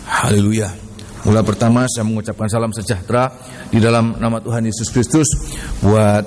Haleluya. Mula pertama saya mengucapkan salam sejahtera di dalam nama Tuhan Yesus Kristus buat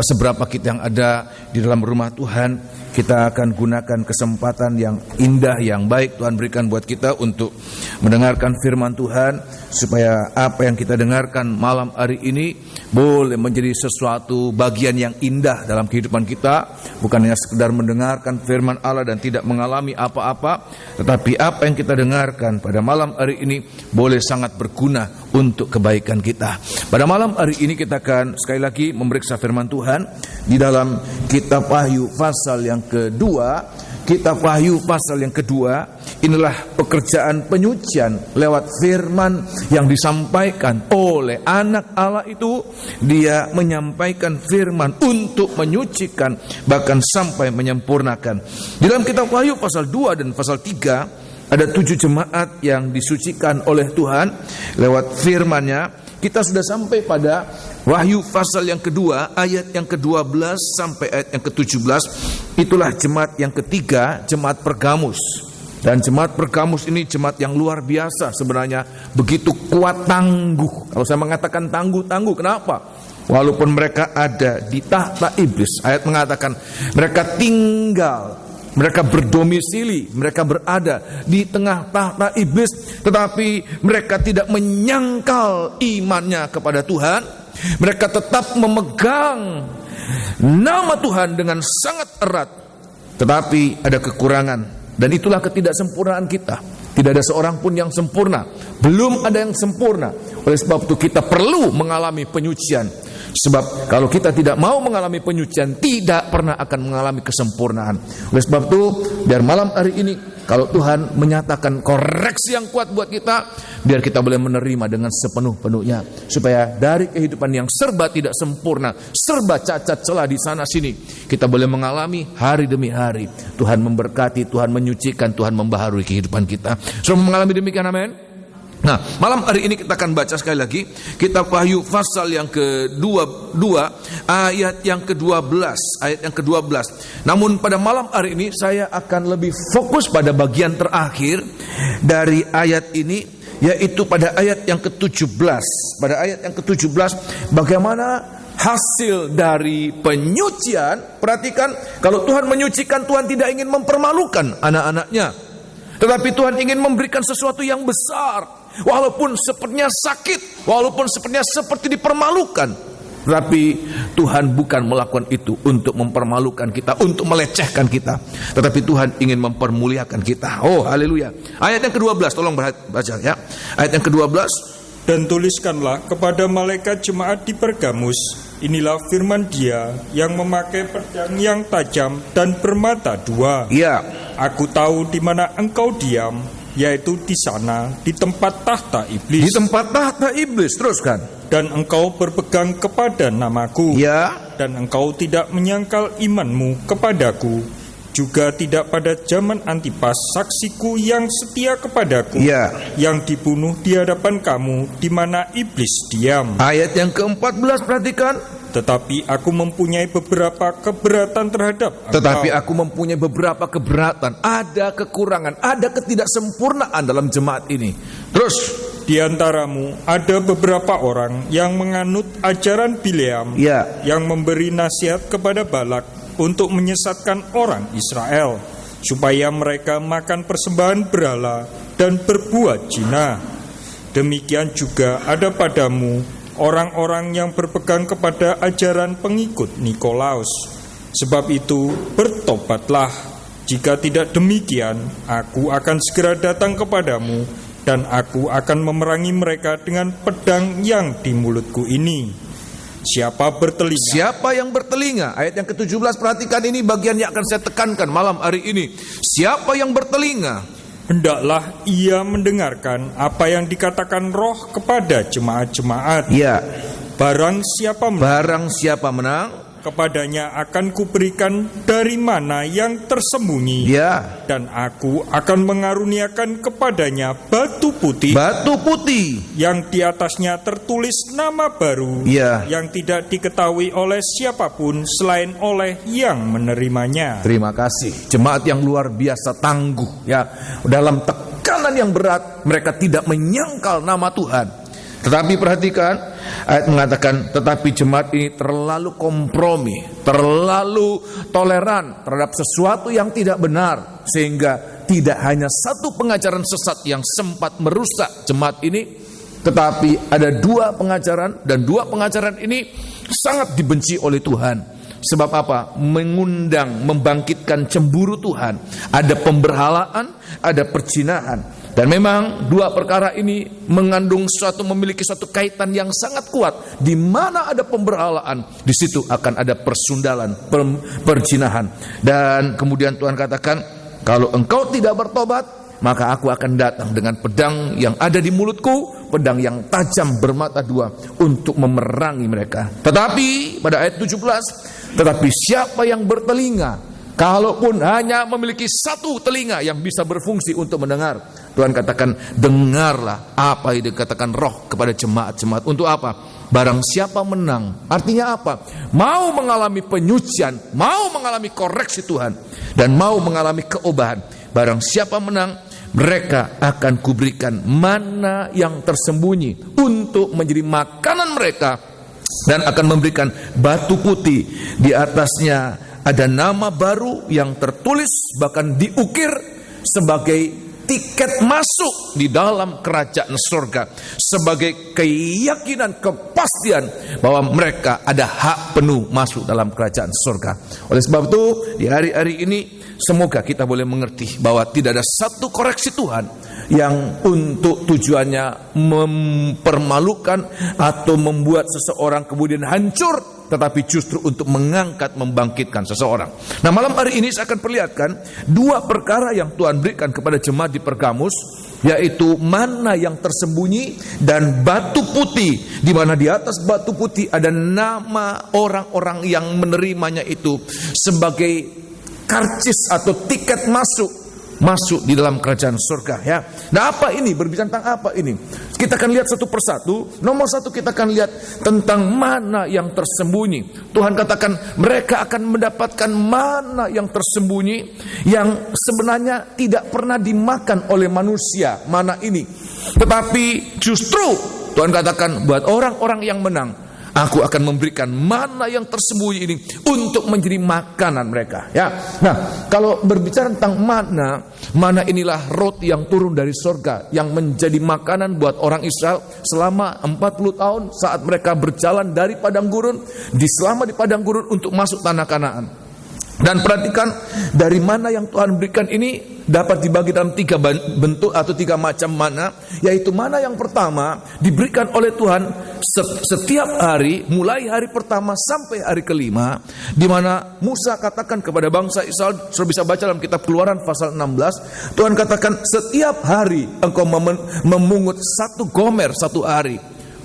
seberapa kita yang ada di dalam rumah Tuhan. Kita akan gunakan kesempatan yang indah, yang baik Tuhan berikan buat kita untuk mendengarkan firman Tuhan, supaya apa yang kita dengarkan malam hari ini boleh menjadi sesuatu bagian yang indah dalam kehidupan kita. Bukan hanya sekedar mendengarkan firman Allah dan tidak mengalami apa-apa, tetapi apa yang kita dengarkan pada malam hari ini boleh sangat berguna untuk kebaikan kita. Pada malam hari ini kita akan sekali lagi memeriksa firman Tuhan di dalam kitab Wahyu pasal yang kedua. Kitab Wahyu pasal yang kedua, inilah pekerjaan penyucian lewat firman yang disampaikan oleh anak Allah itu. Dia menyampaikan firman untuk menyucikan, bahkan sampai menyempurnakan. Di dalam kitab Wahyu pasal 2 dan pasal 3 ada 7 jemaat yang disucikan oleh Tuhan lewat firman-Nya. Kita sudah sampai pada Wahyu pasal yang kedua, ayat yang ke-12 sampai ayat yang ke-17. Itulah jemaat yang ketiga, jemaat Pergamus. Dan jemaat Pergamus ini jemaat yang luar biasa sebenarnya. Begitu kuat, tangguh. Kalau saya mengatakan tangguh, kenapa? Walaupun mereka ada di tahta iblis, ayat mengatakan mereka tinggal, mereka berdomisili, mereka berada di tengah tahta iblis, tetapi mereka tidak menyangkal imannya kepada Tuhan. Mereka tetap memegang nama Tuhan dengan sangat erat. Tetapi ada kekurangan, dan itulah ketidaksempurnaan kita. Tidak ada seorang pun yang sempurna. Belum ada yang sempurna. Oleh sebab itu kita perlu mengalami penyucian. Sebab kalau kita tidak mau mengalami penyucian, tidak pernah akan mengalami kesempurnaan. Oleh sebab itu, biar malam hari ini, kalau Tuhan menyatakan koreksi yang kuat buat kita, biar kita boleh menerima dengan sepenuh-penuhnya. Supaya dari kehidupan yang serba tidak sempurna, serba cacat celah di sana sini, kita boleh mengalami hari demi hari. Tuhan memberkati, Tuhan menyucikan, Tuhan membaharui kehidupan kita. Semua mengalami demikian, amin. Nah, malam hari ini kita akan baca sekali lagi kitab Wahyu pasal yang ke-22 ayat yang ke-12. Namun pada malam hari ini saya akan lebih fokus pada bagian terakhir dari ayat ini, yaitu pada ayat yang ke-17. Pada ayat yang ke-17, bagaimana hasil dari penyucian. Perhatikan, kalau Tuhan menyucikan, Tuhan tidak ingin mempermalukan anak-anaknya, tetapi Tuhan ingin memberikan sesuatu yang besar. Walaupun sepertinya sakit, walaupun sepertinya seperti dipermalukan, tetapi Tuhan bukan melakukan itu untuk mempermalukan kita, untuk melecehkan kita, tetapi Tuhan ingin mempermuliakan kita. Oh, haleluya. Ayat yang ke-12, tolong baca ya. Ayat yang ke-12. Dan tuliskanlah kepada malaikat jemaat di Pergamus, inilah firman Dia yang memakai pedang yang tajam dan bermata dua. Ya. Aku tahu di mana engkau diam, yaitu di sana, di tempat tahta iblis. Di tempat tahta iblis, teruskan. Dan engkau berpegang kepada namaku. Ya. Dan engkau tidak menyangkal imanmu kepadaku, juga tidak pada zaman Antipas saksiku yang setia kepadaku, ya, yang dibunuh di hadapan kamu, di mana iblis diam. Ayat yang ke-14, perhatikan. Tetapi aku mempunyai beberapa keberatan terhadap engkau. Tetapi aku mempunyai beberapa keberatan. Ada kekurangan, ada ketidaksempurnaan dalam jemaat ini. Terus, di antaramu ada beberapa orang yang menganut ajaran Bileam, ya, yang memberi nasihat kepada Balak untuk menyesatkan orang Israel, supaya mereka makan persembahan berhala dan berbuat zina. Demikian juga ada padamu orang-orang yang berpegang kepada ajaran pengikut Nikolaus. Sebab itu bertobatlah. Jika tidak demikian, aku akan segera datang kepadamu, dan aku akan memerangi mereka dengan pedang yang di mulutku ini. Siapa bertelinga? Siapa yang bertelinga? Ayat yang ke-17, perhatikan, ini bagian yang akan saya tekankan malam hari ini. Siapa yang bertelinga? Hendaklah ia mendengarkan apa yang dikatakan Roh kepada jemaat-jemaat. Ya. Barang siapa menang, kepadanya akan kuberikan dari mana yang tersembunyi, ya, dan aku akan mengaruniakan kepadanya batu putih yang di atasnya tertulis nama baru, ya, yang tidak diketahui oleh siapapun selain oleh yang menerimanya. Terima kasih, jemaat yang luar biasa tangguh ya, dalam tekanan tekanan yang berat, mereka tidak menyangkal nama Tuhan. Tetapi perhatikan, ayat mengatakan, tetapi jemaat ini terlalu kompromi, terlalu toleran terhadap sesuatu yang tidak benar, sehingga tidak hanya satu pengajaran sesat yang sempat merusak jemaat ini, tetapi ada dua pengajaran, dan dua pengajaran ini sangat dibenci oleh Tuhan. Sebab apa? Mengundang, membangkitkan cemburu Tuhan. Ada pemberhalaan, ada perzinahan. Dan memang dua perkara ini memiliki suatu kaitan yang sangat kuat. Di mana ada pemberhalaan, di situ akan ada persundalan, perzinahan. Dan kemudian Tuhan katakan, kalau engkau tidak bertobat, maka aku akan datang dengan pedang yang ada di mulutku, pedang yang tajam bermata dua, untuk memerangi mereka. Tetapi pada ayat 17, tetapi siapa yang bertelinga, kalaupun hanya memiliki satu telinga yang bisa berfungsi untuk mendengar, Tuhan katakan, dengarlah apa yang dikatakan Roh kepada jemaat-jemaat. Untuk apa? Barang siapa menang, artinya apa? Mau mengalami penyucian, mau mengalami koreksi Tuhan, dan mau mengalami keobahan. Barang siapa menang, mereka akan kuberikan mana yang tersembunyi untuk menjadi makanan mereka, dan akan memberikan batu putih, di atasnya ada nama baru yang tertulis, bahkan diukir sebagai tiket masuk di dalam kerajaan surga, sebagai keyakinan, kepastian bahwa mereka ada hak penuh masuk dalam kerajaan surga. Oleh sebab itu, di hari-hari ini semoga kita boleh mengerti bahwa tidak ada satu koreksi Tuhan yang untuk tujuannya mempermalukan atau membuat seseorang kemudian hancur, tetapi justru untuk mengangkat, membangkitkan seseorang. Nah, malam hari ini saya akan perlihatkan dua perkara yang Tuhan berikan kepada jemaat di Pergamus, yaitu mana yang tersembunyi dan batu putih, di mana di atas batu putih ada nama orang-orang yang menerimanya itu sebagai karcis atau tiket masuk di dalam kerajaan surga, ya. Nah, apa ini? Berbicara tentang apa ini? Kita akan lihat satu persatu. Nomor satu, kita akan lihat tentang mana yang tersembunyi. Tuhan katakan mereka akan mendapatkan mana yang tersembunyi, yang sebenarnya tidak pernah dimakan oleh manusia. Mana ini? Tetapi justru Tuhan katakan buat orang-orang yang menang, aku akan memberikan mana yang tersembunyi ini untuk menjadi makanan mereka, ya. Nah, kalau berbicara tentang mana inilah roti yang turun dari surga, yang menjadi makanan buat orang Israel selama 40 tahun saat mereka berjalan dari padang gurun, selama di padang gurun untuk masuk tanah Kanaan. Dan perhatikan, dari mana yang Tuhan berikan ini dapat dibagi dalam 3 bentuk atau 3 macam mana, yaitu mana yang pertama diberikan oleh Tuhan setiap hari, mulai hari pertama sampai hari kelima, di mana Musa katakan kepada bangsa Israel, sudah bisa baca dalam kitab Keluaran pasal 16, Tuhan katakan setiap hari engkau memungut 1 gomer 1 hari.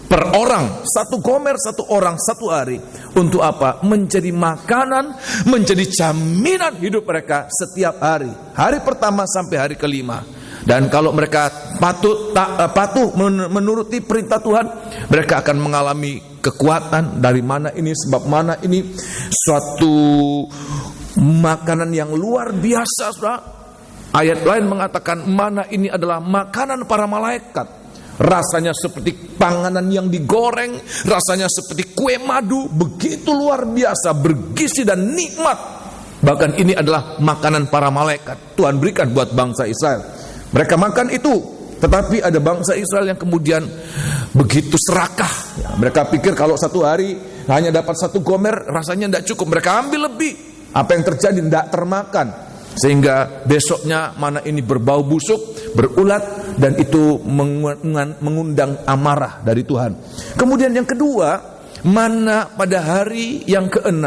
Per orang, 1 gomer 1 orang 1 hari. Untuk apa? Menjadi makanan, menjadi jaminan hidup mereka setiap hari. Hari pertama sampai hari kelima. Dan kalau mereka patuh menuruti perintah Tuhan, mereka akan mengalami kekuatan. Dari mana ini? Sebab mana ini suatu makanan yang luar biasa, saudara. Ayat lain mengatakan mana ini adalah makanan para malaikat. Rasanya seperti panganan yang digoreng, rasanya seperti kue madu, begitu luar biasa, bergizi dan nikmat. Bahkan ini adalah makanan para malaikat, Tuhan berikan buat bangsa Israel. Mereka makan itu, tetapi ada bangsa Israel yang kemudian begitu serakah, ya, mereka pikir kalau 1 hari hanya dapat 1 gomer, rasanya tidak cukup, mereka ambil lebih. Apa yang terjadi? Tidak termakan, sehingga besoknya mana ini berbau busuk, berulat, dan itu mengundang amarah dari Tuhan. Kemudian yang kedua, mana pada hari yang ke-6,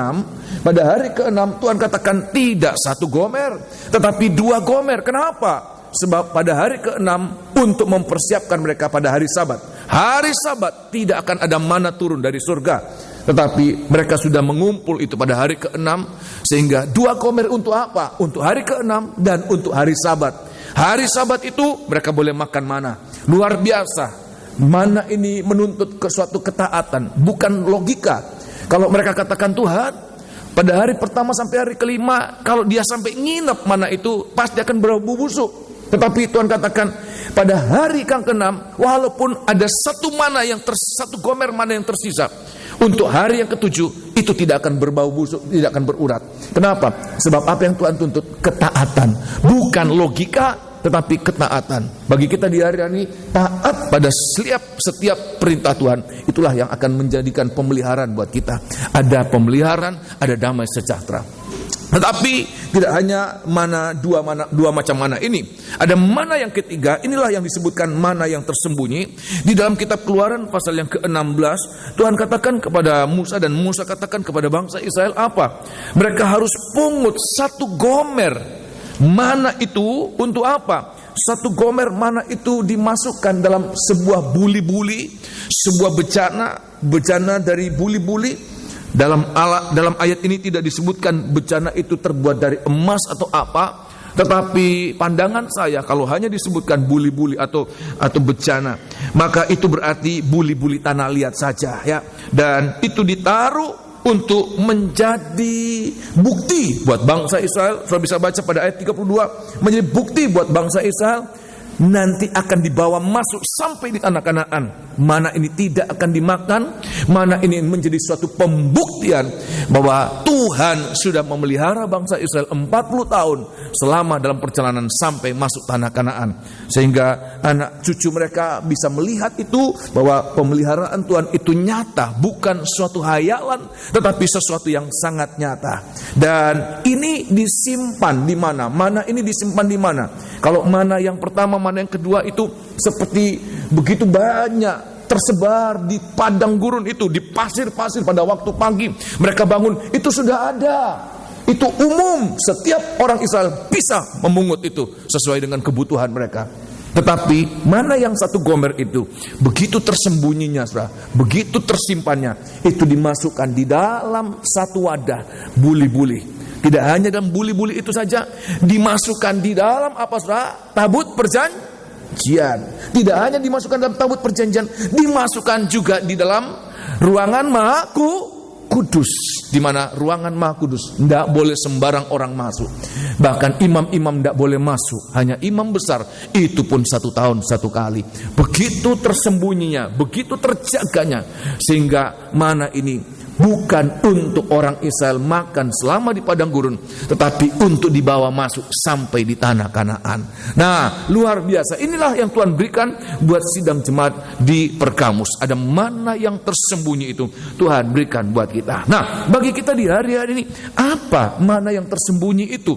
pada hari ke-6 Tuhan katakan tidak 1 gomer, tetapi 2 gomer. Kenapa? Sebab pada hari ke-6 untuk mempersiapkan mereka pada hari Sabat. Hari Sabat tidak akan ada mana turun dari surga, tetapi mereka sudah mengumpul itu pada hari ke-6, sehingga 2 gomer untuk apa? Untuk hari ke-6 dan untuk hari Sabat. Hari Sabat itu mereka boleh makan mana. Luar biasa. Mana ini menuntut ke suatu ketaatan, bukan logika. Kalau mereka katakan Tuhan, pada hari pertama sampai hari kelima, kalau dia sampai nginep mana itu pasti akan berbau busuk. Tetapi Tuhan katakan pada hari yang ke-6, walaupun ada satu gomer mana yang tersisa, untuk hari yang ke-7 itu tidak akan berbau busuk, tidak akan berurat. Kenapa? Sebab apa yang Tuhan tuntut? Ketaatan, bukan logika, tetapi ketaatan. Bagi kita di hari ini, taat pada setiap perintah Tuhan, itulah yang akan menjadikan pemeliharaan buat kita. Ada pemeliharaan, ada damai sejahtera. Tetapi tidak hanya dua macam mana ini. Ada mana yang ketiga, inilah yang disebutkan mana yang tersembunyi. Di dalam kitab Keluaran pasal yang ke-16, Tuhan katakan kepada Musa, dan Musa katakan kepada bangsa Israel apa? Mereka harus pungut 1 gomer. Mana itu untuk apa? 1 gomer mana itu dimasukkan dalam sebuah buli-buli, sebuah bejana dari buli-buli. Dalam ayat ini tidak disebutkan bejana itu terbuat dari emas atau apa, tetapi pandangan saya kalau hanya disebutkan buli-buli atau bejana, maka itu berarti buli-buli tanah liat saja ya. Dan itu ditaruh untuk menjadi bukti buat bangsa Israel. Saudara bisa baca pada ayat 32, menjadi bukti buat bangsa Israel nanti akan dibawa masuk sampai di tanah Kanaan. Mana ini tidak akan dimakan, mana ini menjadi suatu pembuktian bahwa Tuhan sudah memelihara bangsa Israel 40 tahun selama dalam perjalanan sampai masuk tanah Kanaan, sehingga anak cucu mereka bisa melihat itu, bahwa pemeliharaan Tuhan itu nyata, bukan suatu hayalan, tetapi sesuatu yang sangat nyata. Dan ini disimpan di mana? Mana ini disimpan di mana? Kalau mana yang pertama, mana yang kedua itu seperti begitu banyak tersebar di padang gurun itu, di pasir-pasir pada waktu pagi mereka bangun, itu sudah ada. Itu umum, setiap orang Israel bisa memungut itu sesuai dengan kebutuhan mereka. Tetapi mana yang 1 gomer itu, begitu tersembunyinya, begitu tersimpannya, itu dimasukkan di dalam satu wadah buli-buli. Tidak hanya dalam buli-buli itu saja, dimasukkan di dalam apa saudara? Tabut perjanjian. Tidak hanya dimasukkan dalam tabut perjanjian, dimasukkan juga di dalam ruangan Maha Kudus, di mana ruangan Maha Kudus tidak boleh sembarang orang masuk. Bahkan imam-imam tidak boleh masuk, hanya imam besar, itu pun 1 tahun 1 kali. Begitu tersembunyinya, begitu terjaganya, sehingga mana ini bukan untuk orang Israel makan selama di padang gurun, tetapi untuk dibawa masuk sampai di tanah Kanaan. Nah, luar biasa. Inilah yang Tuhan berikan buat sidang jemaat di Pergamus. Ada mana yang tersembunyi itu Tuhan berikan buat kita. Nah, bagi kita di hari-hari ini, apa mana yang tersembunyi itu?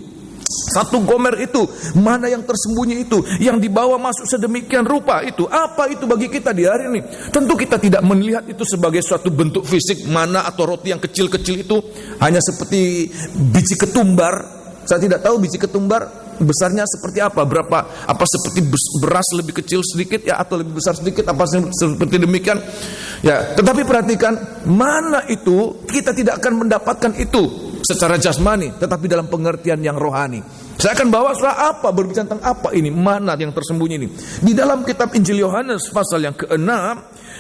1 gomer itu, mana yang tersembunyi itu, yang dibawa masuk sedemikian rupa itu, apa itu bagi kita di hari ini? Tentu kita tidak melihat itu sebagai suatu bentuk fisik, mana atau roti yang kecil-kecil itu hanya seperti biji ketumbar. Saya tidak tahu biji ketumbar besarnya seperti apa, berapa, apa seperti beras lebih kecil sedikit ya, atau lebih besar sedikit, apa seperti demikian ya. Tetapi perhatikan, mana itu kita tidak akan mendapatkan itu secara jasmani, tetapi dalam pengertian yang rohani. Saya akan bawa apa, berbicara tentang apa ini, mana yang tersembunyi ini. Di dalam kitab Injil Yohanes pasal yang ke-6,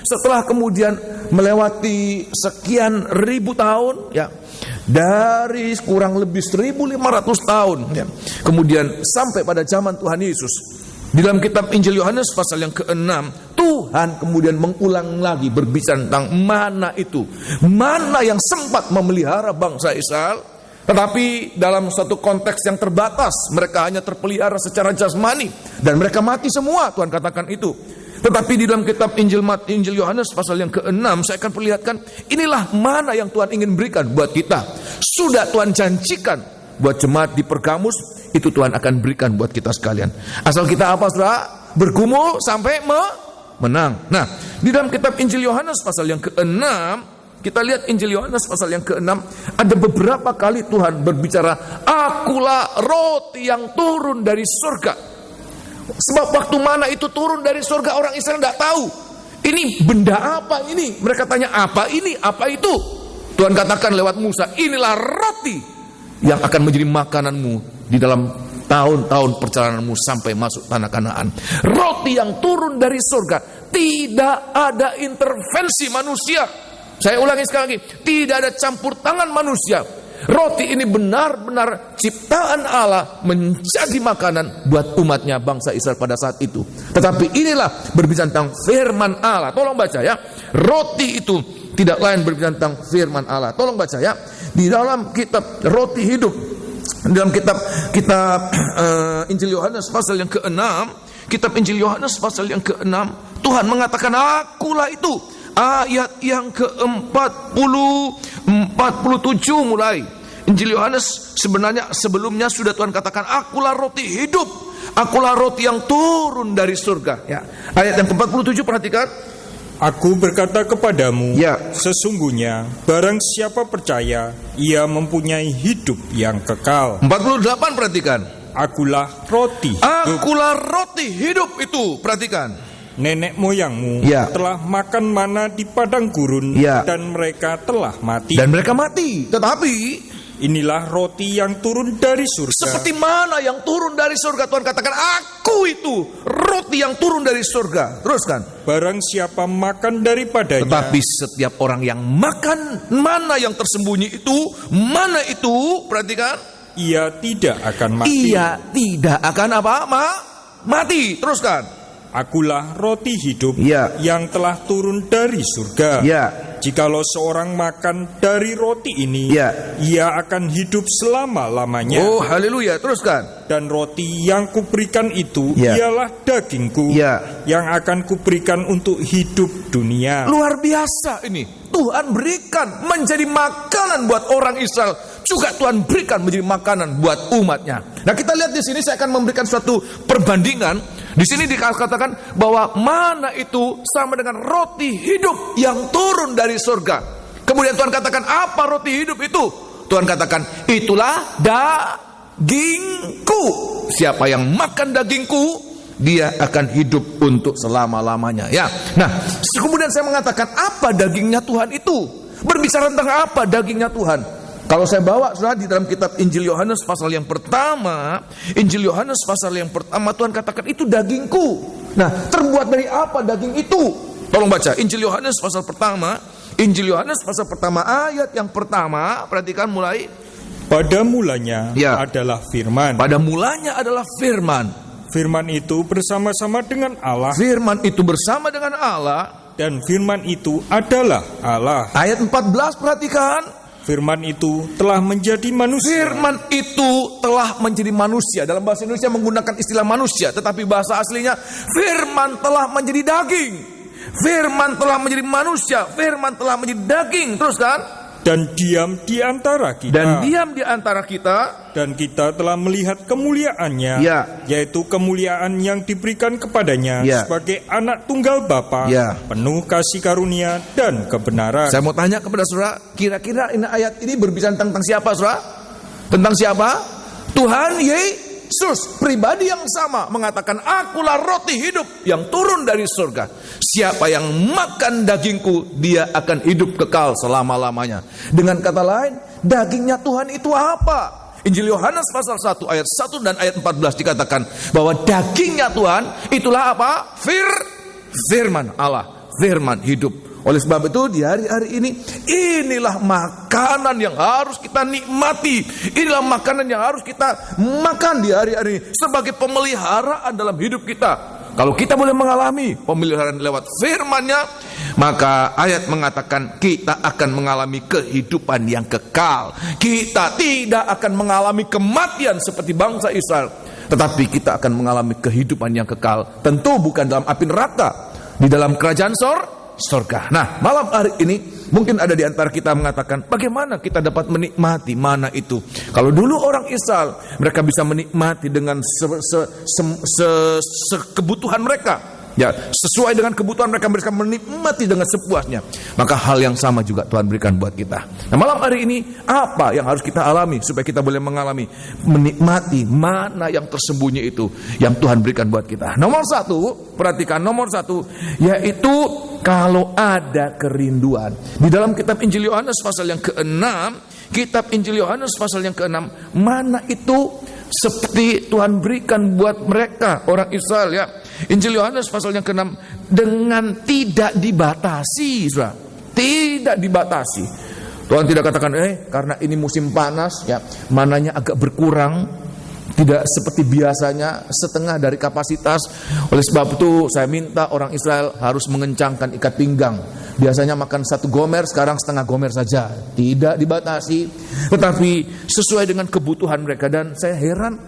setelah kemudian melewati sekian ribu tahun ya, dari kurang lebih 1500 tahun ya, kemudian sampai pada zaman Tuhan Yesus, di dalam kitab Injil Yohanes pasal yang ke-6, Tuhan kemudian mengulang lagi berbicara tentang mana itu, mana yang sempat memelihara bangsa Israel, tetapi dalam satu konteks yang terbatas. Mereka hanya terpelihara secara jasmani dan mereka mati semua, Tuhan katakan itu. Tetapi di dalam kitab Injil Yohanes pasal yang ke-6, saya akan perlihatkan inilah mana yang Tuhan ingin berikan buat kita. Sudah Tuhan janjikan buat jemaat di Pergamus, itu Tuhan akan berikan buat kita sekalian. Asal kita apa saudara? Bergumul sampai menang. Nah, di dalam kitab Injil Yohanes pasal yang ke-6, kita lihat Injil Yohanes pasal yang ke-6, ada beberapa kali Tuhan berbicara, akulah roti yang turun dari surga. Sebab waktu mana itu turun dari surga, orang Israel tidak tahu. Ini benda apa ini? Mereka tanya, apa ini? Apa itu? Tuhan katakan lewat Musa, inilah roti yang akan menjadi makananmu di dalam tahun-tahun perjalananmu sampai masuk tanah Kanaan. Roti yang turun dari surga, tidak ada intervensi manusia. Saya ulangi sekali lagi, tidak ada campur tangan manusia. Roti ini benar-benar ciptaan Allah menjadi makanan buat umatnya bangsa Israel pada saat itu. Tetapi inilah berbicara tentang firman Allah. Tolong baca ya. Roti itu tidak lain berbicara tentang firman Allah. Tolong baca ya. Di dalam kitab Roti Hidup, dalam kitab Injil Yohanes pasal yang ke-6, kitab Injil Yohanes pasal yang ke-6, Tuhan mengatakan, akulah itu. Ayat yang ke-47 mulai. Injil Yohanes sebenarnya sebelumnya sudah Tuhan katakan, akulah roti hidup, akulah roti yang turun dari surga. Ya. Ayat yang ke-47 perhatikan. Aku berkata kepadamu, ya, sesungguhnya barang siapa percaya, ia mempunyai hidup yang kekal. 48 perhatikan. Akulah roti hidup. Akulah roti hidup itu, perhatikan. Nenek moyangmu telah makan mana di padang gurun, dan mereka telah mati. Dan mereka mati. Tetapi inilah roti yang turun dari surga. Seperti mana yang turun dari surga? Tuhan katakan, aku itu roti yang turun dari surga. Teruskan. Barang siapa makan daripadanya. Tetapi setiap orang yang makan mana yang tersembunyi itu, mana itu, perhatikan, ia tidak akan mati. Ia tidak akan apa? Mati. Teruskan. Akulah roti hidup yang telah turun dari surga. Jikalau seorang makan dari roti ini, ia akan hidup selama-lamanya. Oh, haleluya. Teruskan. Dan roti yang kuberikan itu ialah dagingku yang akan kuberikan untuk hidup dunia. Luar biasa ini. Tuhan berikan menjadi makanan buat orang Israel, juga Tuhan berikan menjadi makanan buat umatnya. Nah, kita lihat di sini, saya akan memberikan suatu perbandingan. Di sini dikatakan bahwa mana itu sama dengan roti hidup yang turun dari surga. Kemudian Tuhan katakan, apa roti hidup itu? Tuhan katakan, itulah dagingku. Siapa yang makan dagingku, dia akan hidup untuk selama-lamanya. Ya. Nah, kemudian saya mengatakan, apa dagingnya Tuhan itu? Berbicara tentang apa dagingnya Tuhan? Kalau saya bawa sudah di dalam kitab Injil Yohanes pasal yang pertama, Injil Yohanes pasal yang pertama, Tuhan katakan, itu dagingku. Nah, terbuat dari apa daging itu? Tolong baca Injil Yohanes pasal pertama, Injil Yohanes pasal pertama ayat yang pertama, perhatikan mulai. Pada mulanya adalah firman. Pada mulanya adalah firman. Firman itu bersama-sama dengan Allah. Firman itu bersama dengan Allah. Dan firman itu adalah Allah. Ayat 14 perhatikan. Firman itu telah menjadi manusia. Firman itu telah menjadi manusia. Dalam bahasa Indonesia menggunakan istilah manusia, tetapi bahasa aslinya firman telah menjadi daging. Firman telah menjadi manusia. Firman telah menjadi daging. Terus kan? Dan diam di antara kita. Dan diam di antara kita. Dan kita telah melihat kemuliaannya, yaitu kemuliaan yang diberikan kepadanya sebagai anak tunggal Bapa, penuh kasih karunia dan kebenaran. Saya mau tanya kepada saudara, kira-kira ini ayat ini berbicara tentang siapa, saudara? Tentang siapa? Tuhan Yesus pribadi yang sama mengatakan, akulah roti hidup yang turun dari surga. Siapa yang makan dagingku, dia akan hidup kekal selama-lamanya. Dengan kata lain, dagingnya Tuhan itu apa? Injil Yohanes pasal 1 ayat 1 dan ayat 14 dikatakan bahwa dagingnya Tuhan itulah apa? Firman Allah, firman hidup. Oleh sebab itu di hari-hari ini, inilah makanan yang harus kita nikmati. Inilah makanan yang harus kita makan di hari-hari ini sebagai pemeliharaan dalam hidup kita. Kalau kita boleh mengalami pemeliharaan lewat firman-Nya, maka ayat mengatakan kita akan mengalami kehidupan yang kekal. Kita tidak akan mengalami kematian seperti bangsa Israel, tetapi kita akan mengalami kehidupan yang kekal. Tentu bukan dalam api neraka, di dalam kerajaan surga. Nah, malam hari ini mungkin ada di antara kita mengatakan, bagaimana kita dapat menikmati mana itu? Kalau dulu orang Israel, mereka bisa menikmati dengan kebutuhan mereka. Ya, sesuai dengan kebutuhan mereka menikmati dengan sepuasnya. Maka hal yang sama juga Tuhan berikan buat kita. Nah, malam hari ini apa yang harus kita alami supaya kita boleh mengalami menikmati mana yang tersembunyi itu yang Tuhan berikan buat kita. Nomor satu, perhatikan nomor satu, yaitu kalau ada kerinduan. Di dalam kitab Injil Yohanes pasal yang ke-6, kitab Injil Yohanes pasal yang ke-6, mana itu seperti Tuhan berikan buat mereka orang Israel, ya. Injil Yohanes pasal yang ke-6, dengan tidak dibatasi, saudara. Tidak dibatasi. Tuhan tidak katakan, karena ini musim panas, ya, mananya agak berkurang, tidak seperti biasanya, setengah dari kapasitas. Oleh sebab itu saya minta orang Israel harus mengencangkan ikat pinggang. Biasanya makan 1 gomer, sekarang setengah gomer saja. Tidak dibatasi, tetapi sesuai dengan kebutuhan mereka. Dan saya heran,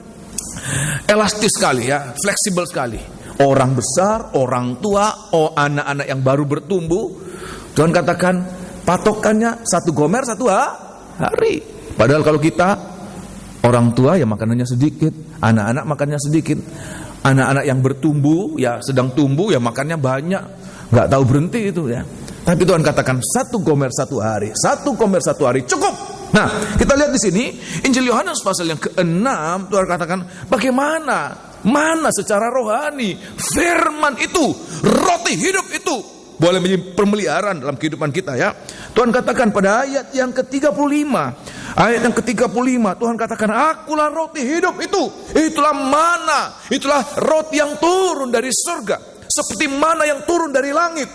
elastis sekali ya, fleksibel sekali. Orang besar, orang tua, anak-anak yang baru bertumbuh, Tuhan katakan patokannya 1 gomer 1 hari. Padahal kalau kita orang tua ya makanannya sedikit, anak-anak makannya sedikit. Anak-anak yang bertumbuh ya sedang tumbuh ya makannya banyak, nggak tahu berhenti itu ya. Tapi Tuhan katakan 1 gomer 1 hari, 1 gomer 1 hari cukup. Nah, kita lihat di sini Injil Yohanes pasal yang ke-6, Tuhan katakan mana secara rohani firman itu, roti hidup itu boleh menjadi pemeliharaan dalam kehidupan kita ya. Tuhan katakan pada ayat yang ke-35, Tuhan katakan, akulah roti hidup itu. Itulah mana, itulah roti yang turun dari surga, seperti mana yang turun dari langit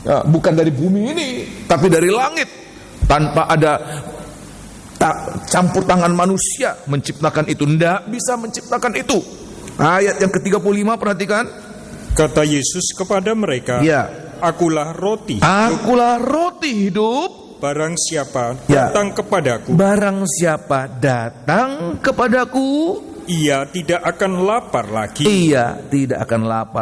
ya, bukan dari bumi ini tapi dari langit, tanpa ada campur tangan manusia menciptakan itu. Tidak bisa menciptakan itu. Ayat yang ke-35, perhatikan. Kata Yesus kepada mereka, ya, akulah roti hidup. Barang siapa datang kepadaku, ia tidak akan lapar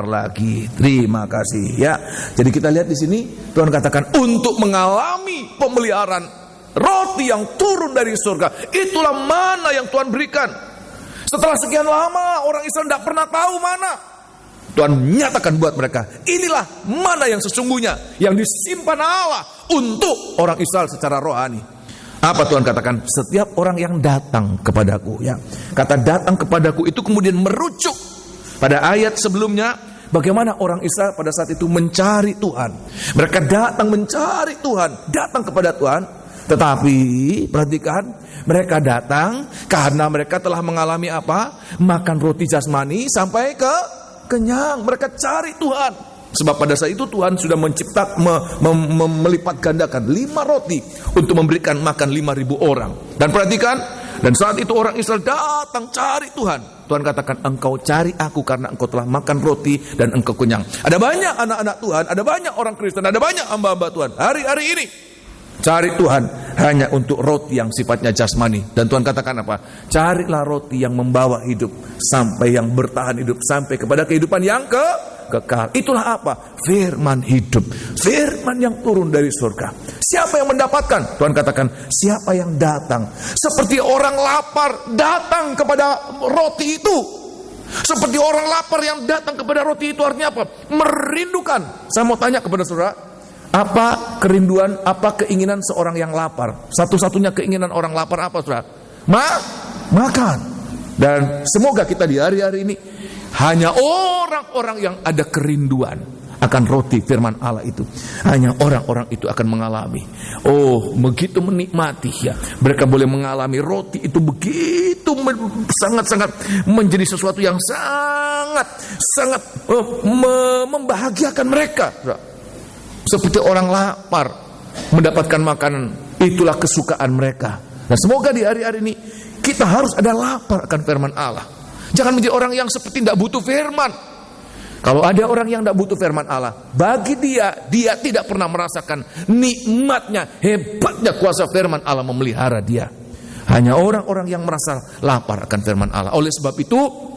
lagi. Terima kasih ya. Jadi kita lihat di sini Tuhan katakan untuk mengalami pemeliharaan roti yang turun dari surga, itulah mana yang Tuhan berikan. Setelah sekian lama orang Israel tidak pernah tahu mana, Tuhan menyatakan buat mereka, inilah mana yang sesungguhnya yang disimpan Allah untuk orang Israel secara rohani. Apa Tuhan katakan? Setiap orang yang datang kepadaku ya. Kata datang kepadaku itu kemudian merujuk pada ayat sebelumnya, bagaimana orang Israel pada saat itu mencari Tuhan. Mereka datang mencari Tuhan, datang kepada Tuhan. Tetapi perhatikan, mereka datang karena mereka telah mengalami apa? Makan roti jasmani sampai kenyang. Mereka cari Tuhan. Sebab pada saat itu Tuhan sudah melipat gandakan 5 roti untuk memberikan makan 5.000 orang. Dan perhatikan, dan saat itu orang Israel datang cari Tuhan. Tuhan katakan, engkau cari aku karena engkau telah makan roti dan engkau kenyang. Ada banyak anak-anak Tuhan, ada banyak orang Kristen, ada banyak hamba-hamba Tuhan hari-hari ini cari Tuhan hanya untuk roti yang sifatnya jasmani. Dan Tuhan katakan apa? Carilah roti yang membawa hidup, sampai yang bertahan hidup, sampai kepada kehidupan yang kekal. Itulah apa? Firman hidup, firman yang turun dari surga. Siapa yang mendapatkan? Tuhan katakan, siapa yang datang seperti orang lapar datang kepada roti itu. Seperti orang lapar yang datang kepada roti itu, artinya apa? Merindukan. Saya mau tanya kepada saudara, apa kerinduan, apa keinginan seorang yang lapar? Satu-satunya keinginan orang lapar apa, saudara? Makan. Dan semoga kita di hari-hari ini hanya orang-orang yang ada kerinduan akan roti firman Allah itu. Hanya orang-orang itu akan mengalami. Oh, begitu menikmati ya. Mereka boleh mengalami roti itu begitu sangat-sangat menjadi sesuatu yang sangat membahagiakan mereka. Seperti orang lapar mendapatkan makanan, itulah kesukaan mereka. Nah, semoga di hari-hari ini kita harus ada lapar akan firman Allah. Jangan menjadi orang yang seperti tidak butuh firman. Kalau ada orang yang tidak butuh firman Allah, bagi dia tidak pernah merasakan nikmatnya, hebatnya kuasa firman Allah memelihara dia. Hanya orang-orang yang merasa lapar akan firman Allah. Oleh sebab itu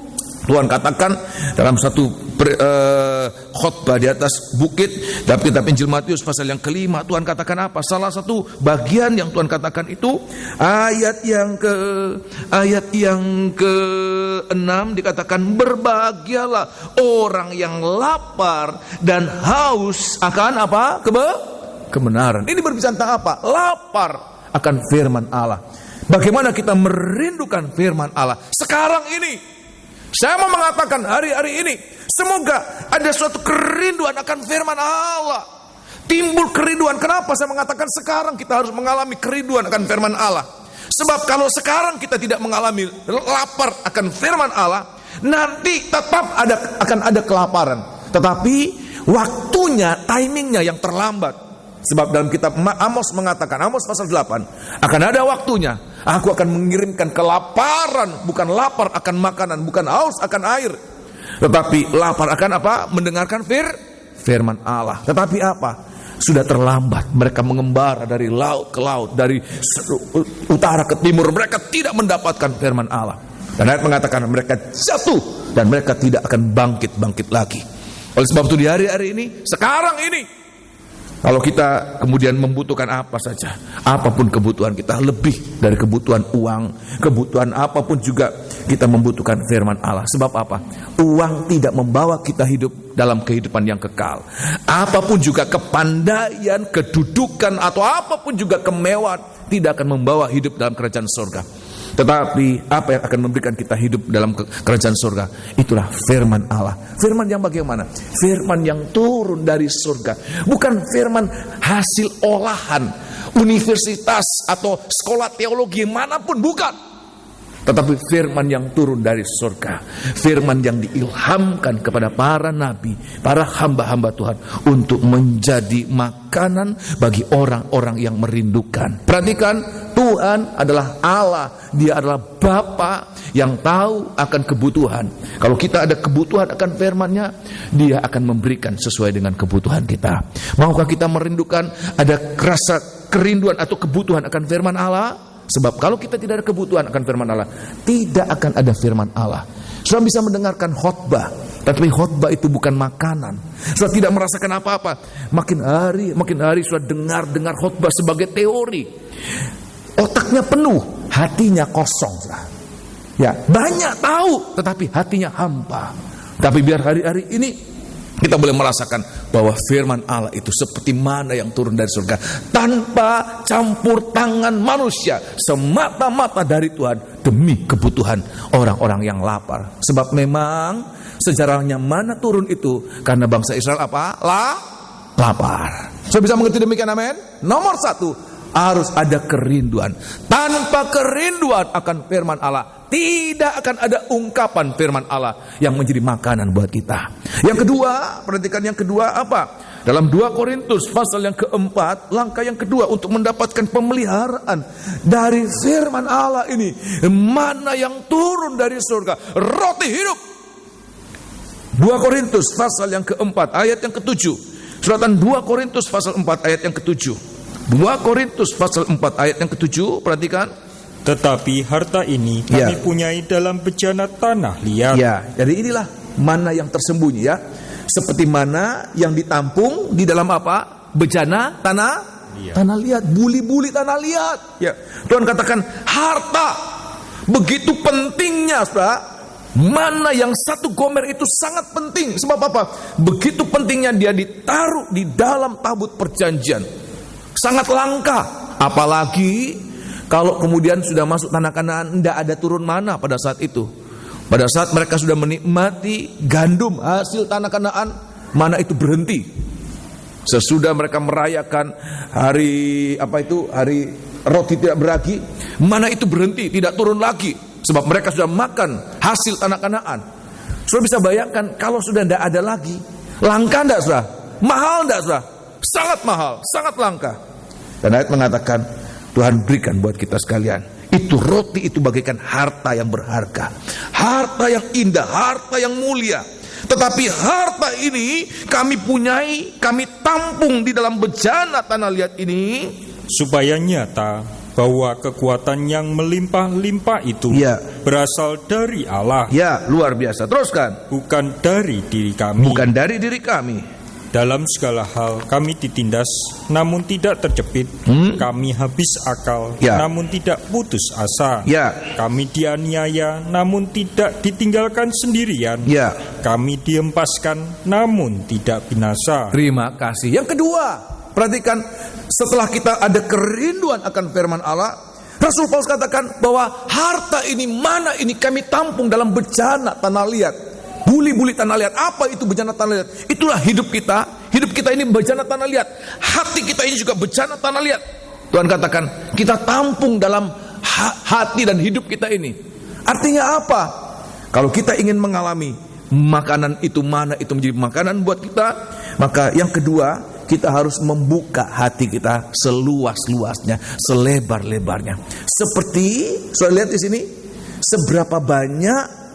Tuhan katakan dalam satu khotbah di atas bukit dalam kitab Injil Matius pasal yang ke-5, Tuhan katakan apa? Salah satu bagian yang Tuhan katakan itu ayat yang ke-6 dikatakan, berbahagialah orang yang lapar dan haus akan apa? Kebenaran. Ini berbicara tentang apa? Lapar akan firman Allah. Bagaimana kita merindukan firman Allah sekarang ini? Saya mau mengatakan hari-hari ini, semoga ada suatu kerinduan akan firman Allah. Timbul kerinduan. Kenapa saya mengatakan sekarang kita harus mengalami kerinduan akan firman Allah? Sebab kalau sekarang kita tidak mengalami lapar akan firman Allah, nanti tetap akan ada kelaparan. Tetapi waktunya, timingnya yang terlambat. Sebab dalam kitab Amos mengatakan, Amos pasal 8, akan ada waktunya aku akan mengirimkan kelaparan, bukan lapar akan makanan, bukan haus akan air, tetapi lapar akan apa? Mendengarkan firman Allah. Tetapi apa? Sudah terlambat. Mereka mengembara dari laut ke laut, dari utara ke timur. Mereka tidak mendapatkan firman Allah. Dan ayat mengatakan mereka jatuh dan mereka tidak akan bangkit lagi. Oleh sebab itu di hari-hari ini, sekarang ini, kalau kita kemudian membutuhkan apa saja, apapun kebutuhan kita, lebih dari kebutuhan uang, kebutuhan apapun juga, kita membutuhkan firman Allah. Sebab apa? Uang tidak membawa kita hidup dalam kehidupan yang kekal. Apapun juga kepandaian, kedudukan, atau apapun juga kemewahan, tidak akan membawa hidup dalam kerajaan surga. Tetapi apa yang akan memberikan kita hidup dalam kerajaan surga? Itulah firman Allah. Firman yang bagaimana? Firman yang turun dari surga. Bukan firman hasil olahan universitas atau sekolah teologi manapun, bukan. Tetapi firman yang turun dari surga, firman yang diilhamkan kepada para nabi, para hamba-hamba Tuhan untuk menjadi makanan bagi orang-orang yang merindukan. Perhatikan, Tuhan adalah Allah, Dia adalah Bapa yang tahu akan kebutuhan. Kalau kita ada kebutuhan akan firman-Nya, Dia akan memberikan sesuai dengan kebutuhan kita. Maukah kita merindukan, ada rasa kerinduan atau kebutuhan akan firman Allah? Sebab kalau kita tidak ada kebutuhan akan firman Allah, tidak akan ada firman Allah. Sudah bisa mendengarkan khotbah, tapi khotbah itu bukan makanan. Sudah tidak merasakan apa-apa. Makin hari sudah dengar khotbah sebagai teori. Otaknya penuh, hatinya kosong. Ya, banyak tahu, tetapi hatinya hampa. Tapi biar hari-hari ini kita boleh merasakan bahwa firman Allah itu seperti mana yang turun dari surga, tanpa campur tangan manusia, semata-mata dari Tuhan demi kebutuhan orang-orang yang lapar. Sebab memang sejarahnya mana turun itu karena bangsa Israel apa? Lapar. Saya bisa mengerti demikian, amin? Nomor 1, harus ada kerinduan. Tanpa kerinduan akan firman Allah, tidak akan ada ungkapan firman Allah yang menjadi makanan buat kita. Yang kedua, perhatikan yang kedua apa? Dalam 2 Korintus pasal yang keempat, langkah yang kedua untuk mendapatkan pemeliharaan dari firman Allah ini, mana yang turun dari surga, roti hidup. 2 Korintus pasal yang keempat, ayat yang ke-7. Suratan 2 Korintus pasal 4 ayat yang ke-7. 2 Korintus pasal 4 ayat yang ke-7, perhatikan. Tetapi harta ini kami punyai dalam bejana tanah liat. Ya, jadi inilah mana yang tersembunyi ya. Seperti mana yang ditampung di dalam apa? Bejana tanah liat, buli-buli tanah liat. Ya. Tuhan katakan harta begitu pentingnya, Saudara. Mana yang 1 gomer itu sangat penting. Sebab apa? Begitu pentingnya dia ditaruh di dalam tabut perjanjian. Sangat langka, apalagi kalau kemudian sudah masuk tanah Kanaan, tidak ada turun mana pada saat itu. Pada saat mereka sudah menikmati gandum hasil tanah Kanaan, mana itu berhenti. Sesudah mereka merayakan hari roti tidak beragi, mana itu berhenti, tidak turun lagi. Sebab mereka sudah makan hasil tanah Kanaan. Sudah bisa bayangkan kalau sudah tidak ada lagi, langka tidak sudah? Mahal tidak sudah? Sangat mahal, sangat langka. Dan ayat mengatakan Tuhan berikan buat kita sekalian. Itu roti itu bagaikan harta yang berharga, harta yang indah, harta yang mulia. Tetapi harta ini kami punyai, kami tampung di dalam bejana tanah liat ini, supaya nyata bahwa kekuatan yang melimpah-limpah itu berasal dari Allah. Ya, luar biasa. Teruskan. Bukan dari diri kami. Bukan dari diri kami. Dalam segala hal kami ditindas, namun tidak terjepit. Kami habis akal, namun tidak putus asa. Kami dianiaya, namun tidak ditinggalkan sendirian. Kami dihempaskan, namun tidak binasa. Terima kasih. Yang kedua, perhatikan, setelah kita ada kerinduan akan firman Allah, Rasul Paulus katakan bahwa harta ini, mana ini kami tampung dalam bejana tanah liat. Buli-buli tanah liat. Apa itu bejana tanah liat? Itulah hidup kita. Hidup kita ini bejana tanah liat. Hati kita ini juga bejana tanah liat. Tuhan katakan kita tampung dalam hati dan hidup kita ini. Artinya apa? Kalau kita ingin mengalami makanan itu, mana itu menjadi makanan buat kita, maka yang kedua, kita harus membuka hati kita seluas-luasnya, selebar-lebarnya. Seperti saya lihat di sini, seberapa banyak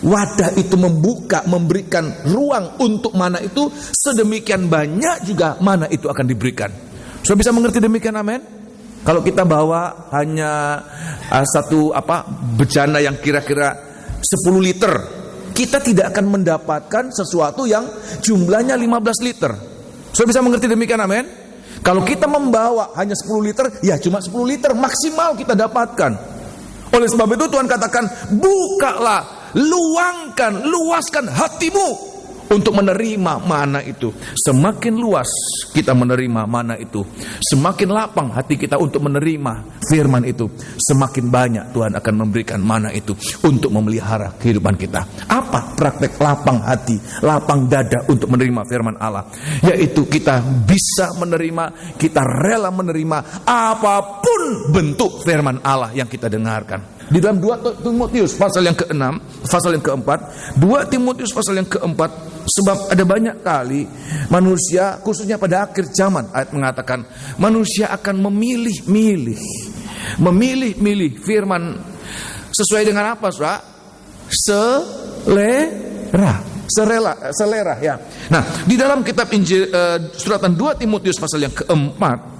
wadah itu membuka, memberikan ruang untuk mana itu, sedemikian banyak juga mana itu akan diberikan. Sudah bisa mengerti demikian, amin? Kalau kita bawa hanya satu bejana yang kira-kira 10 liter, kita tidak akan mendapatkan sesuatu yang jumlahnya 15 liter. Sudah bisa mengerti demikian, amin? Kalau kita membawa hanya 10 liter, ya cuma 10 liter maksimal kita dapatkan. Oleh sebab itu Tuhan katakan, bukalah, luangkan, luaskan hatimu untuk menerima mana itu. Semakin luas kita menerima mana itu, semakin lapang hati kita untuk menerima firman itu, semakin banyak Tuhan akan memberikan mana itu untuk memelihara kehidupan kita. Apa praktek lapang hati, lapang dada untuk menerima firman Allah? Yaitu kita bisa menerima, kita rela menerima apapun bentuk firman Allah yang kita dengarkan. Di dalam 2 Timotius pasal yang ke-6, pasal yang ke-4, 2 Timotius pasal yang ke-4, sebab ada banyak kali manusia, khususnya pada akhir zaman, ayat mengatakan manusia akan memilih-milih firman sesuai dengan apa, Saudara? Selera ya. Nah, di dalam kitab Injil suratan 2 Timotius pasal yang ke-4,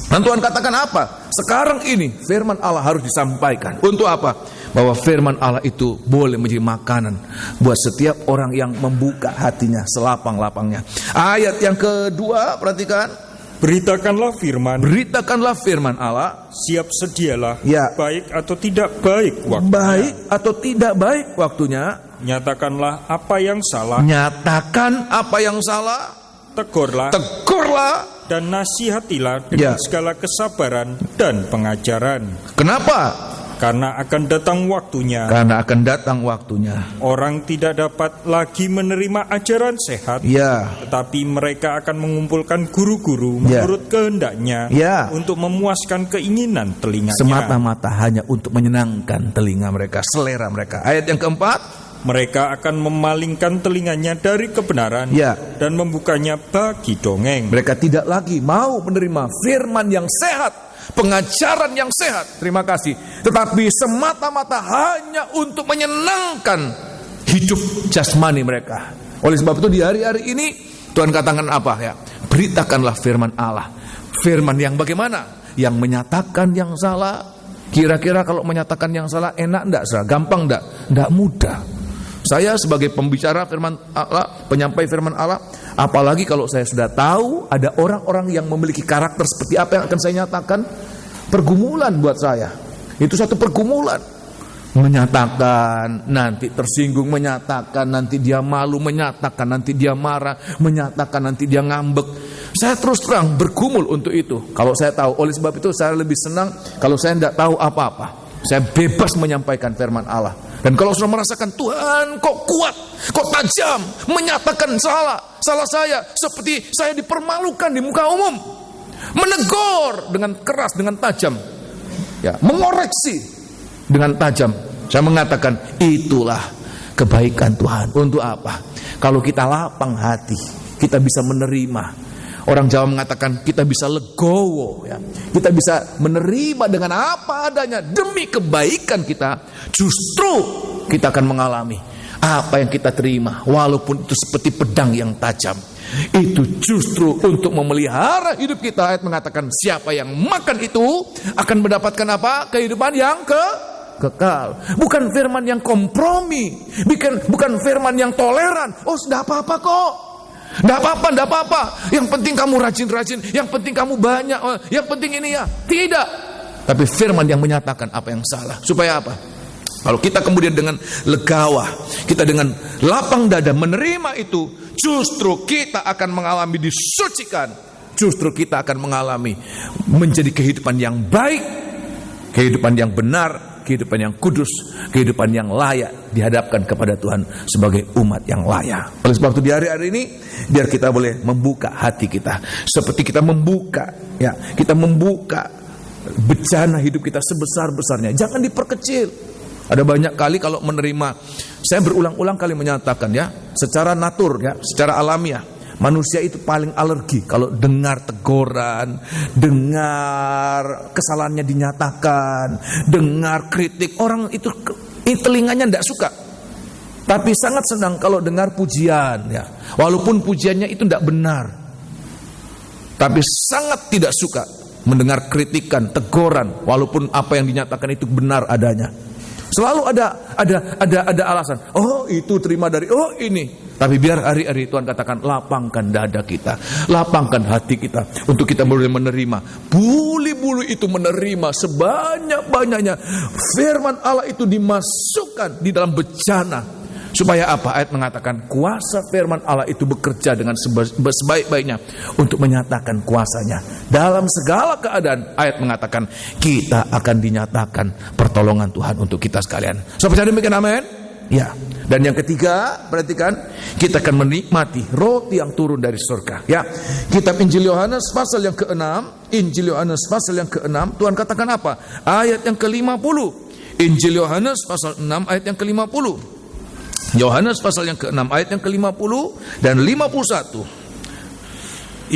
dan Tuhan katakan apa? Sekarang ini firman Allah harus disampaikan. Untuk apa? Bahwa firman Allah itu boleh menjadi makanan buat setiap orang yang membuka hatinya selapang-lapangnya. Ayat yang kedua, perhatikan. Beritakanlah firman Allah. Siap sedialah, ya. Baik atau tidak baik waktunya. Baik atau tidak baik waktunya. Nyatakanlah apa yang salah. Tegurlah. Dan nasihatilah dengan segala kesabaran dan pengajaran. Kenapa? Karena akan datang waktunya. Orang tidak dapat lagi menerima ajaran sehat. Tetapi mereka akan mengumpulkan guru-guru menurut kehendaknya. Untuk memuaskan keinginan telinganya. Semata-mata hanya untuk menyenangkan telinga mereka, selera mereka. Ayat yang keempat. Mereka akan memalingkan telinganya dari kebenaran dan membukanya bagi dongeng. Mereka tidak lagi mau menerima firman yang sehat, pengajaran yang sehat. Terima kasih. Tetapi semata-mata hanya untuk menyenangkan hidup jasmani mereka. Oleh sebab itu di hari-hari ini Tuhan katakan apa ya? Beritakanlah firman Allah. Firman yang bagaimana? Yang menyatakan yang salah. Kira-kira kalau menyatakan yang salah enak enggak? Gampang enggak? Enggak mudah. Saya sebagai pembicara firman Allah, penyampai firman Allah, apalagi kalau saya sudah tahu ada orang-orang yang memiliki karakter seperti apa yang akan saya nyatakan, pergumulan buat saya. Itu satu pergumulan. Menyatakan, nanti tersinggung, menyatakan, nanti dia malu, menyatakan, nanti dia marah, menyatakan, nanti dia ngambek. Saya terus terang bergumul untuk itu. Kalau saya tahu, oleh sebab itu saya lebih senang kalau saya tidak tahu apa-apa. Saya bebas menyampaikan firman Allah. Dan kalau sudah merasakan Tuhan kok kuat, kok tajam, menyatakan salah saya, seperti saya dipermalukan di muka umum, menegur dengan keras, dengan tajam, mengoreksi dengan tajam, saya mengatakan itulah kebaikan Tuhan. Untuk apa? Kalau kita lapang hati, kita bisa menerima. Orang Jawa mengatakan kita bisa legowo, kita bisa menerima dengan apa adanya demi kebaikan kita. Justru kita akan mengalami apa yang kita terima, walaupun itu seperti pedang yang tajam. Itu justru untuk memelihara hidup kita. Ayat mengatakan siapa yang makan itu akan mendapatkan apa? Kehidupan yang kekal. Bukan firman yang kompromi, bukan firman yang toleran. Oh, sudah apa-apa kok. Tidak apa-apa. Yang penting kamu rajin-rajin, yang penting kamu banyak, yang penting ini ya. Tidak. Tapi firman yang menyatakan apa yang salah. Supaya apa? Kalau kita kemudian dengan legawa, kita dengan lapang dada menerima itu, justru kita akan mengalami disucikan. Justru kita akan mengalami menjadi kehidupan yang baik, kehidupan yang benar, kehidupan yang kudus, kehidupan yang layak dihadapkan kepada Tuhan sebagai umat yang layak. Oleh sebab itu di hari-hari ini biar kita boleh membuka hati kita, seperti kita membuka bejana hidup kita sebesar-besarnya. Jangan diperkecil. Ada banyak kali kalau menerima, saya berulang-ulang kali menyatakan secara natur secara alamiah, Manusia itu paling alergi kalau dengar teguran, dengar kesalahannya dinyatakan, dengar kritik. Orang itu telinganya tidak suka. Tapi sangat senang kalau dengar pujian, ya. Walaupun pujiannya itu tidak benar. Tapi sangat tidak suka mendengar kritikan, teguran, walaupun apa yang dinyatakan itu benar adanya. Selalu ada alasan. Oh, itu terima dari ini. Tapi biar hari-hari Tuhan katakan, lapangkan dada kita, lapangkan hati kita untuk kita boleh menerima. Bulu-bulu itu menerima sebanyak-banyaknya. Firman Allah itu dimasukkan di dalam bejana. Supaya apa? Ayat mengatakan kuasa firman Allah itu bekerja dengan sebaik-baiknya untuk menyatakan kuasanya. Dalam segala keadaan, ayat mengatakan kita akan dinyatakan pertolongan Tuhan untuk kita sekalian. So, percaya demikian, amin? Ya. Dan yang ketiga, perhatikan, kita akan menikmati roti yang turun dari surga. Ya. Kitab Injil Yohanes pasal yang ke-6, Injil Yohanes pasal yang ke-6, Tuhan katakan apa? Ayat yang ke-50. Injil Yohanes pasal 6 ayat yang ke-50. Yohanes pasal yang ke-6 ayat yang ke-50 dan 51.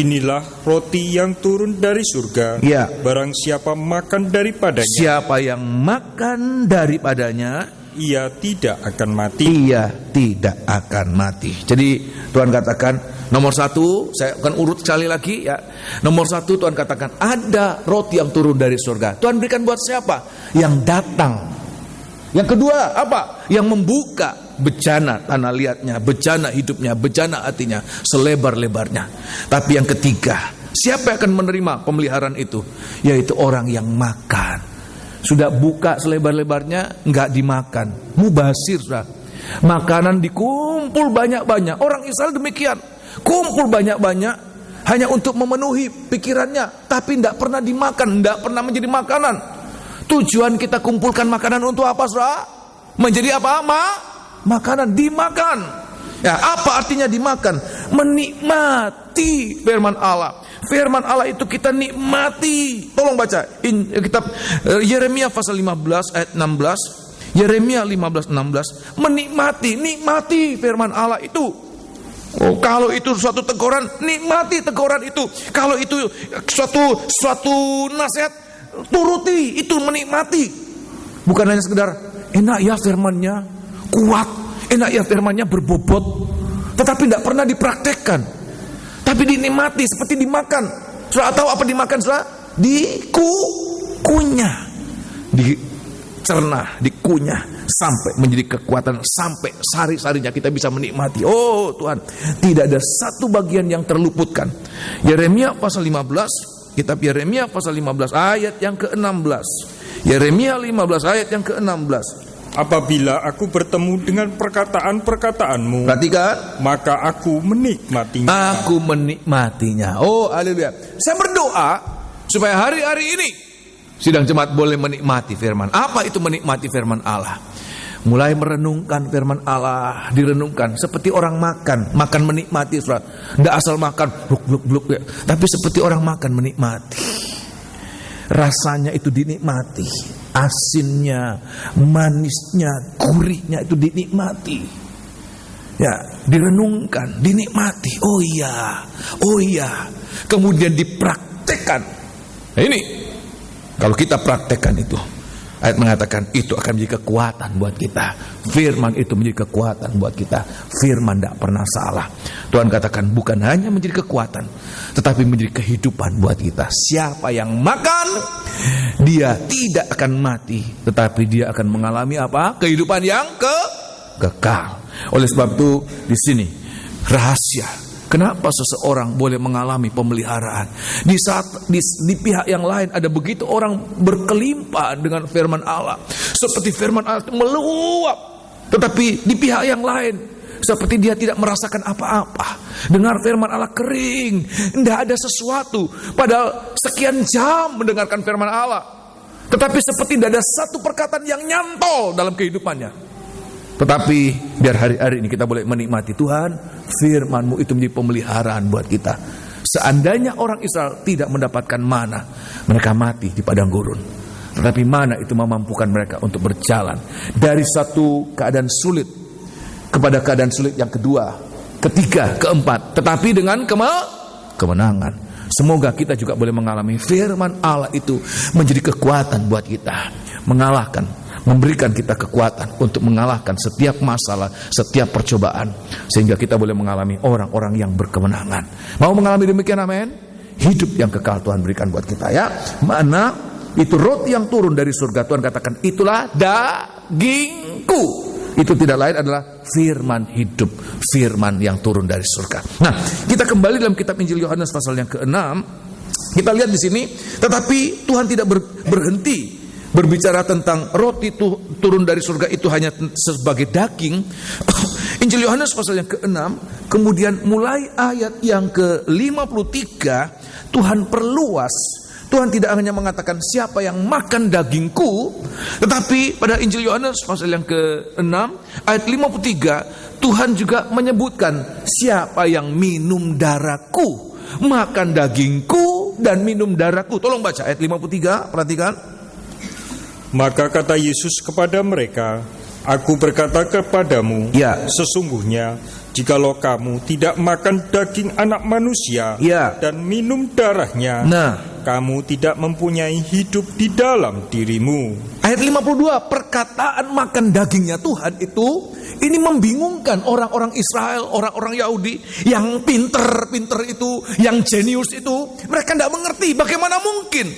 Inilah roti yang turun dari surga. Ya. Barang siapa makan daripadanya, siapa yang makan daripadanya, ia tidak akan mati. Ia tidak akan mati. Jadi Tuhan katakan nomor satu, saya akan urut sekali lagi ya. Nomor satu, Tuhan katakan ada roti yang turun dari surga. Tuhan berikan buat siapa? Yang datang. Yang kedua apa? Yang membuka bejana tanah liatnya, bejana hidupnya, bejana hatinya selebar-lebarnya. Tapi yang ketiga, siapa yang akan menerima pemeliharaan itu? Yaitu orang yang makan. Sudah buka selebar-lebarnya, enggak dimakan, mubazir sudah. Makanan dikumpul banyak-banyak. Orang Israel demikian, kumpul banyak-banyak hanya untuk memenuhi pikirannya, tapi tidak pernah dimakan, tidak pernah menjadi makanan. Tujuan kita kumpulkan makanan untuk apa, saudara? Menjadi apa? Makanan, dimakan. Ya, apa artinya dimakan? Menikmati firman Allah. Firman Allah itu kita nikmati. Tolong baca kitab Yeremia pasal 15 ayat 16. Yeremia 15:16. Nikmati firman Allah itu. Oh, kalau itu suatu teguran, nikmati teguran itu. Kalau itu suatu nasihat, turuti, itu menikmati. Bukan hanya sekedar enak ya firmannya, kuat, enak ya firmannya, berbobot, tetapi tidak pernah dipraktekkan. Tapi dinikmati seperti dimakan. Saudara tahu apa dimakan, saudara? Dikunyah, dicerna, dikunyah sampai menjadi kekuatan, sampai sari-sarinya kita bisa menikmati. Oh Tuhan, tidak ada satu bagian yang terluputkan. Yeremia pasal 15, kitab Yeremia pasal 15 ayat yang ke-16. Yeremia 15 ayat yang ke-16. Apabila aku bertemu dengan perkataan-perkataanmu, perhatikan, maka aku menikmatinya. Aku menikmatinya. Oh, haleluya. Saya berdoa supaya hari-hari ini sidang jemaat boleh menikmati firman. Apa itu menikmati firman Allah? Mulai merenungkan firman Allah, direnungkan seperti orang makan menikmati, saudara. Tidak asal makan bluk-bluk ya, tapi seperti orang makan menikmati. Rasanya itu dinikmati, asinnya, manisnya, gurihnya itu dinikmati. Ya, direnungkan, dinikmati. Oh iya. Kemudian dipraktekkan. Nah, ini kalau kita praktekkan itu, ayat mengatakan itu akan menjadi kekuatan buat kita. Firman itu menjadi kekuatan buat kita. Firman tidak pernah salah. Tuhan katakan bukan hanya menjadi kekuatan, tetapi menjadi kehidupan buat kita. Siapa yang makan, dia tidak akan mati, tetapi dia akan mengalami apa? Kehidupan yang kekal. Oleh sebab itu di sini rahasia kenapa seseorang boleh mengalami pemeliharaan. Di saat di pihak yang lain ada begitu orang berkelimpahan dengan firman Allah, seperti firman Allah meluap, tetapi di pihak yang lain seperti dia tidak merasakan apa-apa. Dengar firman Allah kering, tidak ada sesuatu. Padahal sekian jam mendengarkan firman Allah, tetapi seperti tidak ada satu perkataan yang nyantol dalam kehidupannya. Tetapi biar hari-hari ini kita boleh menikmati Tuhan, firman-Mu itu menjadi pemeliharaan buat kita. Seandainya orang Israel tidak mendapatkan mana, mereka mati di padang gurun. Tetapi mana itu memampukan mereka untuk berjalan dari satu keadaan sulit kepada keadaan sulit yang kedua. ketiga, keempat, tetapi dengan kemenangan. Semoga kita juga boleh mengalami firman Allah itu menjadi kekuatan buat kita, memberikan kita kekuatan untuk mengalahkan setiap masalah, setiap percobaan, sehingga kita boleh mengalami orang-orang yang berkemenangan. Mau mengalami demikian, amin? Hidup yang kekal Tuhan berikan buat kita, ya. Mana itu roti yang turun dari surga, Tuhan katakan itulah dagingku. Itu tidak lain adalah firman hidup, firman yang turun dari surga. Nah, kita kembali dalam kitab Injil Yohanes pasal yang ke-6. Kita lihat di sini, tetapi Tuhan tidak berhenti berbicara tentang roti turun dari surga itu hanya sebagai daging. Injil Yohanes pasal yang ke-6, kemudian mulai ayat yang ke-53, Tuhan perluas. Tuhan tidak hanya mengatakan siapa yang makan dagingku, tetapi pada Injil Yohanes pasal yang ke-6 ayat 53, Tuhan juga menyebutkan siapa yang minum darahku, makan dagingku dan minum darahku. Tolong baca ayat 53, perhatikan. Maka kata Yesus kepada mereka, aku berkata kepadamu, ya, sesungguhnya jikalau kamu tidak makan daging anak manusia, ya, dan minum darahnya, kamu tidak mempunyai hidup di dalam dirimu. Ayat 52, perkataan makan dagingnya Tuhan itu, ini membingungkan orang-orang Israel, orang-orang Yahudi yang pinter itu, yang jenius itu. Mereka tidak mengerti bagaimana mungkin.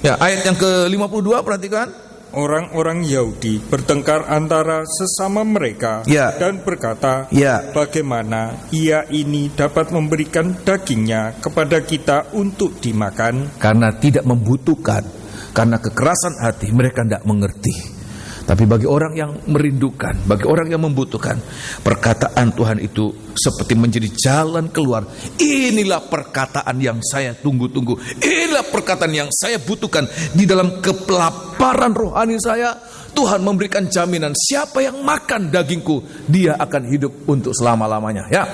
Ya, ayat yang ke-52, perhatikan. Orang-orang Yahudi bertengkar antara sesama mereka, dan berkata, bagaimana ia ini dapat memberikan dagingnya kepada kita untuk dimakan? Karena tidak membutuhkan, karena kekerasan hati mereka tidak mengerti. Tapi bagi orang yang merindukan, bagi orang yang membutuhkan, perkataan Tuhan itu seperti menjadi jalan keluar. Inilah perkataan yang saya tunggu-tunggu. Inilah perkataan yang saya butuhkan. Di dalam kelaparan rohani saya, Tuhan memberikan jaminan siapa yang makan dagingku, dia akan hidup untuk selama-lamanya, ya.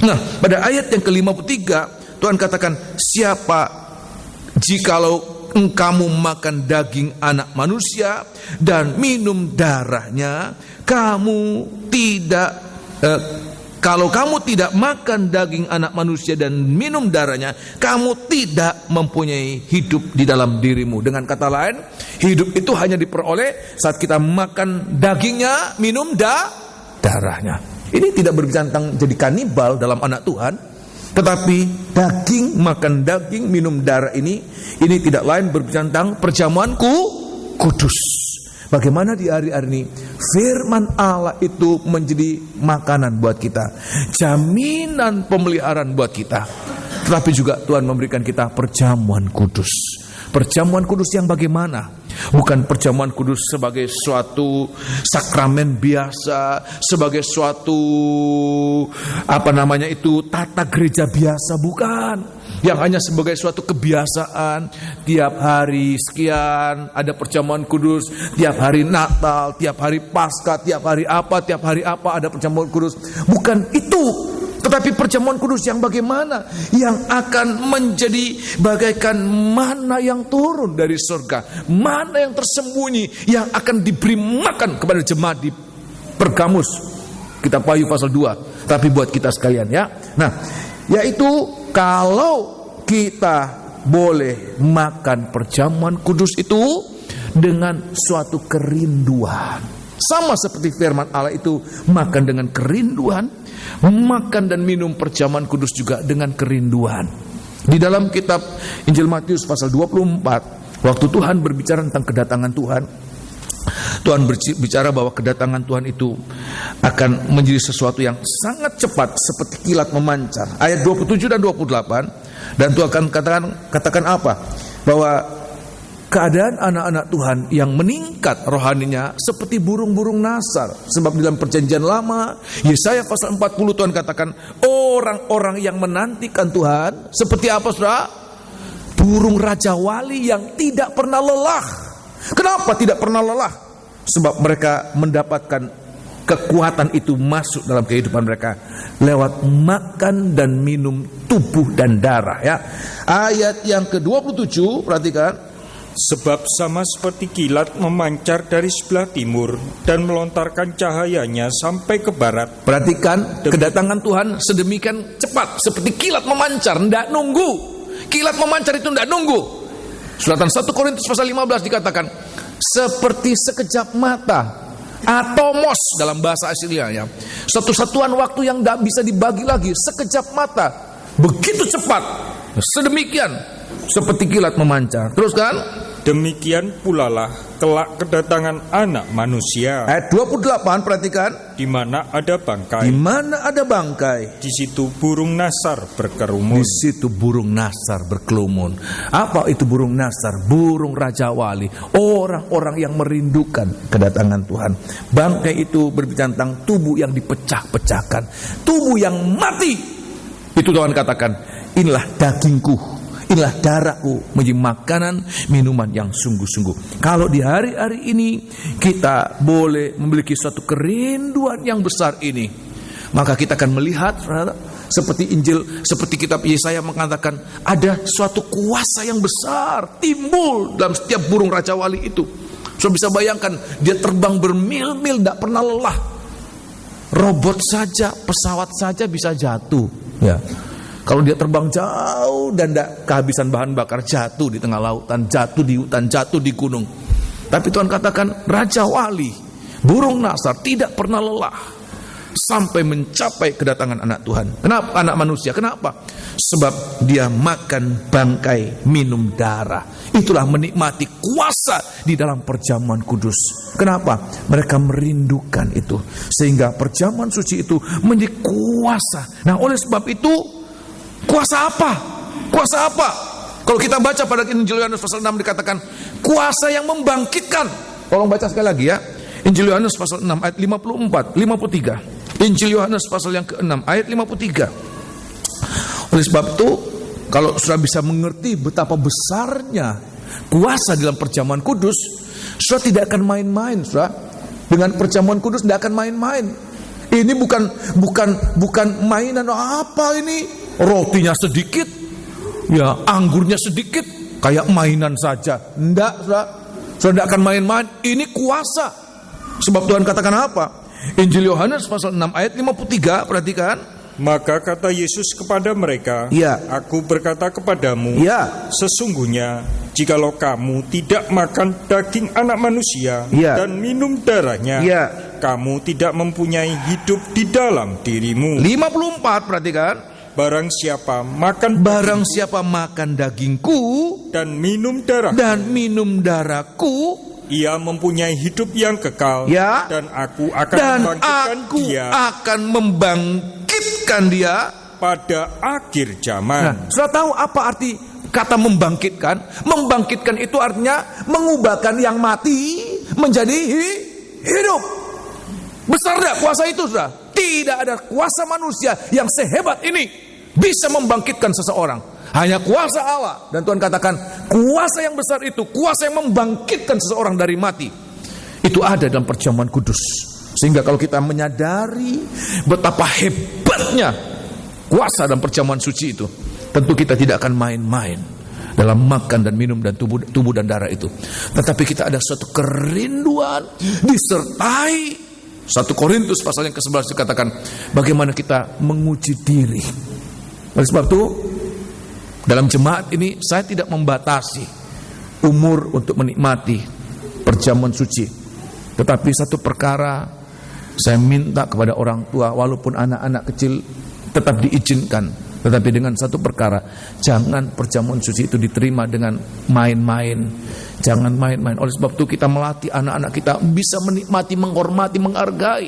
Nah, pada ayat yang ke-53 Tuhan katakan, siapa jikalau kamu makan daging anak manusia dan minum darahnya, kalau kamu tidak makan daging anak manusia dan minum darahnya, kamu tidak mempunyai hidup di dalam dirimu. Dengan kata lain, hidup itu hanya diperoleh saat kita makan dagingnya, minum darahnya. Ini tidak berbicara tentang jadi kanibal dalam anak Tuhan, tetapi daging, makan daging, minum darah ini tidak lain berbicara tentang perjamuan kudus. Bagaimana di hari-hari ini firman Allah itu menjadi makanan buat kita, jaminan pemeliharaan buat kita. Tetapi juga Tuhan memberikan kita perjamuan kudus. Perjamuan kudus yang bagaimana? Bukan perjamuan kudus sebagai suatu sakramen biasa, sebagai suatu tata gereja biasa, bukan. Yang hanya sebagai suatu kebiasaan, tiap hari sekian ada perjamuan kudus, tiap hari Natal, tiap hari Paskah, tiap hari apa ada perjamuan kudus. Bukan itu. Tetapi perjamuan kudus yang bagaimana? Yang akan menjadi bagaikan mana yang turun dari surga, mana yang tersembunyi, yang akan diberi makan kepada jemaat di Pergamus, kitab Wahyu pasal 2. Tapi buat kita sekalian, ya. Nah, yaitu kalau kita boleh makan perjamuan kudus itu dengan suatu kerinduan, sama seperti firman Allah itu makan dengan kerinduan, makan dan minum perjamuan kudus juga dengan kerinduan. Di dalam kitab Injil Matius pasal 24, waktu Tuhan berbicara tentang kedatangan Tuhan berbicara bahwa kedatangan Tuhan itu akan menjadi sesuatu yang sangat cepat seperti kilat memancar. Ayat 27 dan 28, dan Tuhan akan katakan apa? Bahwa keadaan anak-anak Tuhan yang meningkat rohaninya seperti burung-burung nasar. Sebab dalam perjanjian lama, Yesaya pasal 40 Tuhan katakan, orang-orang yang menantikan Tuhan seperti apa, saudara? Burung raja wali yang tidak pernah lelah. Kenapa tidak pernah lelah? Sebab mereka mendapatkan kekuatan itu masuk dalam kehidupan mereka lewat makan dan minum tubuh dan darah, ya. Ayat yang ke-27, perhatikan. Sebab sama seperti kilat memancar dari sebelah timur dan melontarkan cahayanya sampai ke barat. Perhatikan kedatangan Tuhan sedemikian cepat, seperti kilat memancar, tidak nunggu. Kilat memancar itu tidak nunggu. Suratan 1 Korintus pasal 15 dikatakan seperti sekejap mata, atomos dalam bahasa aslinya, satu satuan waktu yang tidak bisa dibagi lagi, sekejap mata, begitu cepat, sedemikian seperti kilat memancar. Terus kan? Demikian pula lah kelak kedatangan Anak Manusia. Ayat 28, perhatikan. Di mana ada bangkai. Di mana ada bangkai, di situ burung nasar berkerumun. Di situ burung nasar berkerumun. Apa itu burung nasar? Burung Raja Wali, orang-orang yang merindukan kedatangan Tuhan. Bangkai itu berbicara tentang tubuh yang dipecah-pecahkan, tubuh yang mati. Itu Tuhan katakan, inilah dagingku, inilah darahku, menjadi makanan minuman yang sungguh-sungguh. Kalau di hari-hari ini kita boleh memiliki suatu kerinduan yang besar ini, maka kita akan melihat seperti Injil, seperti kitab Yesaya mengatakan, ada suatu kuasa yang besar timbul dalam setiap burung Raja Wali itu. So bisa bayangkan, dia terbang bermil-mil, tidak pernah lelah. Robot saja, pesawat saja bisa jatuh, ya. Kalau dia terbang jauh dan tidak kehabisan bahan bakar, jatuh di tengah lautan, jatuh di hutan, jatuh di gunung. Tapi Tuhan katakan, Raja Wali, burung nasar tidak pernah lelah sampai mencapai kedatangan Anak Tuhan. Kenapa? Anak Manusia. Kenapa? Sebab dia makan bangkai, minum darah. Itulah menikmati kuasa di dalam perjamuan kudus. Kenapa? Mereka merindukan itu, sehingga perjamuan suci itu menjadi kuasa. Nah, oleh sebab itu, kuasa apa? Kuasa apa? Kalau kita baca pada Injil Yohanes pasal 6 dikatakan kuasa yang membangkitkan. Tolong baca sekali lagi ya. Injil Yohanes pasal 6 ayat 54, 53. Injil Yohanes pasal yang ke-6 ayat 53. Oleh sebab itu, kalau sudah bisa mengerti betapa besarnya kuasa dalam perjamuan kudus, sudah tidak akan main-main, sudah. Dengan perjamuan kudus tidak akan main-main. Ini bukan mainan apa ini? Rotinya sedikit, ya anggurnya sedikit, kayak mainan saja. Enggak, sudah akan main-main. Ini kuasa. Sebab Tuhan katakan apa? Injil Yohanes pasal 6 ayat 53, perhatikan. Maka kata Yesus kepada mereka, ya, Aku berkata kepadamu, ya, sesungguhnya jikalau kamu tidak makan daging Anak Manusia, ya, dan minum darahnya, ya, kamu tidak mempunyai hidup di dalam dirimu. 54, perhatikan. Barang siapa makan dagingku dan minum darahku, ia mempunyai hidup yang kekal, ya, dan aku akan membangkitkan dia pada akhir zaman. Nah, sudah tahu apa arti kata membangkitkan? Membangkitkan itu artinya mengubahkan yang mati menjadi hidup. Besar dah kuasa itu, sudah. Tidak ada kuasa manusia yang sehebat ini bisa membangkitkan seseorang. Hanya kuasa Allah. Dan Tuhan katakan, kuasa yang besar itu, kuasa yang membangkitkan seseorang dari mati, itu ada dalam perjamuan kudus. Sehingga kalau kita menyadari betapa hebatnya kuasa dalam perjamuan suci itu, tentu kita tidak akan main-main dalam makan dan minum dan tubuh dan darah itu. Tetapi kita ada suatu kerinduan disertai 1 Korintus pasal yang ke-11 dikatakan bagaimana kita menguji diri. Oleh sebab itu, dalam jemaat ini saya tidak membatasi umur untuk menikmati perjamuan suci. Tetapi satu perkara saya minta kepada orang tua, walaupun anak-anak kecil tetap diizinkan, tetapi dengan satu perkara, jangan perjamuan suci itu diterima dengan main-main. Jangan main-main. Oleh sebab itu kita melatih anak-anak kita bisa menikmati, menghormati, menghargai.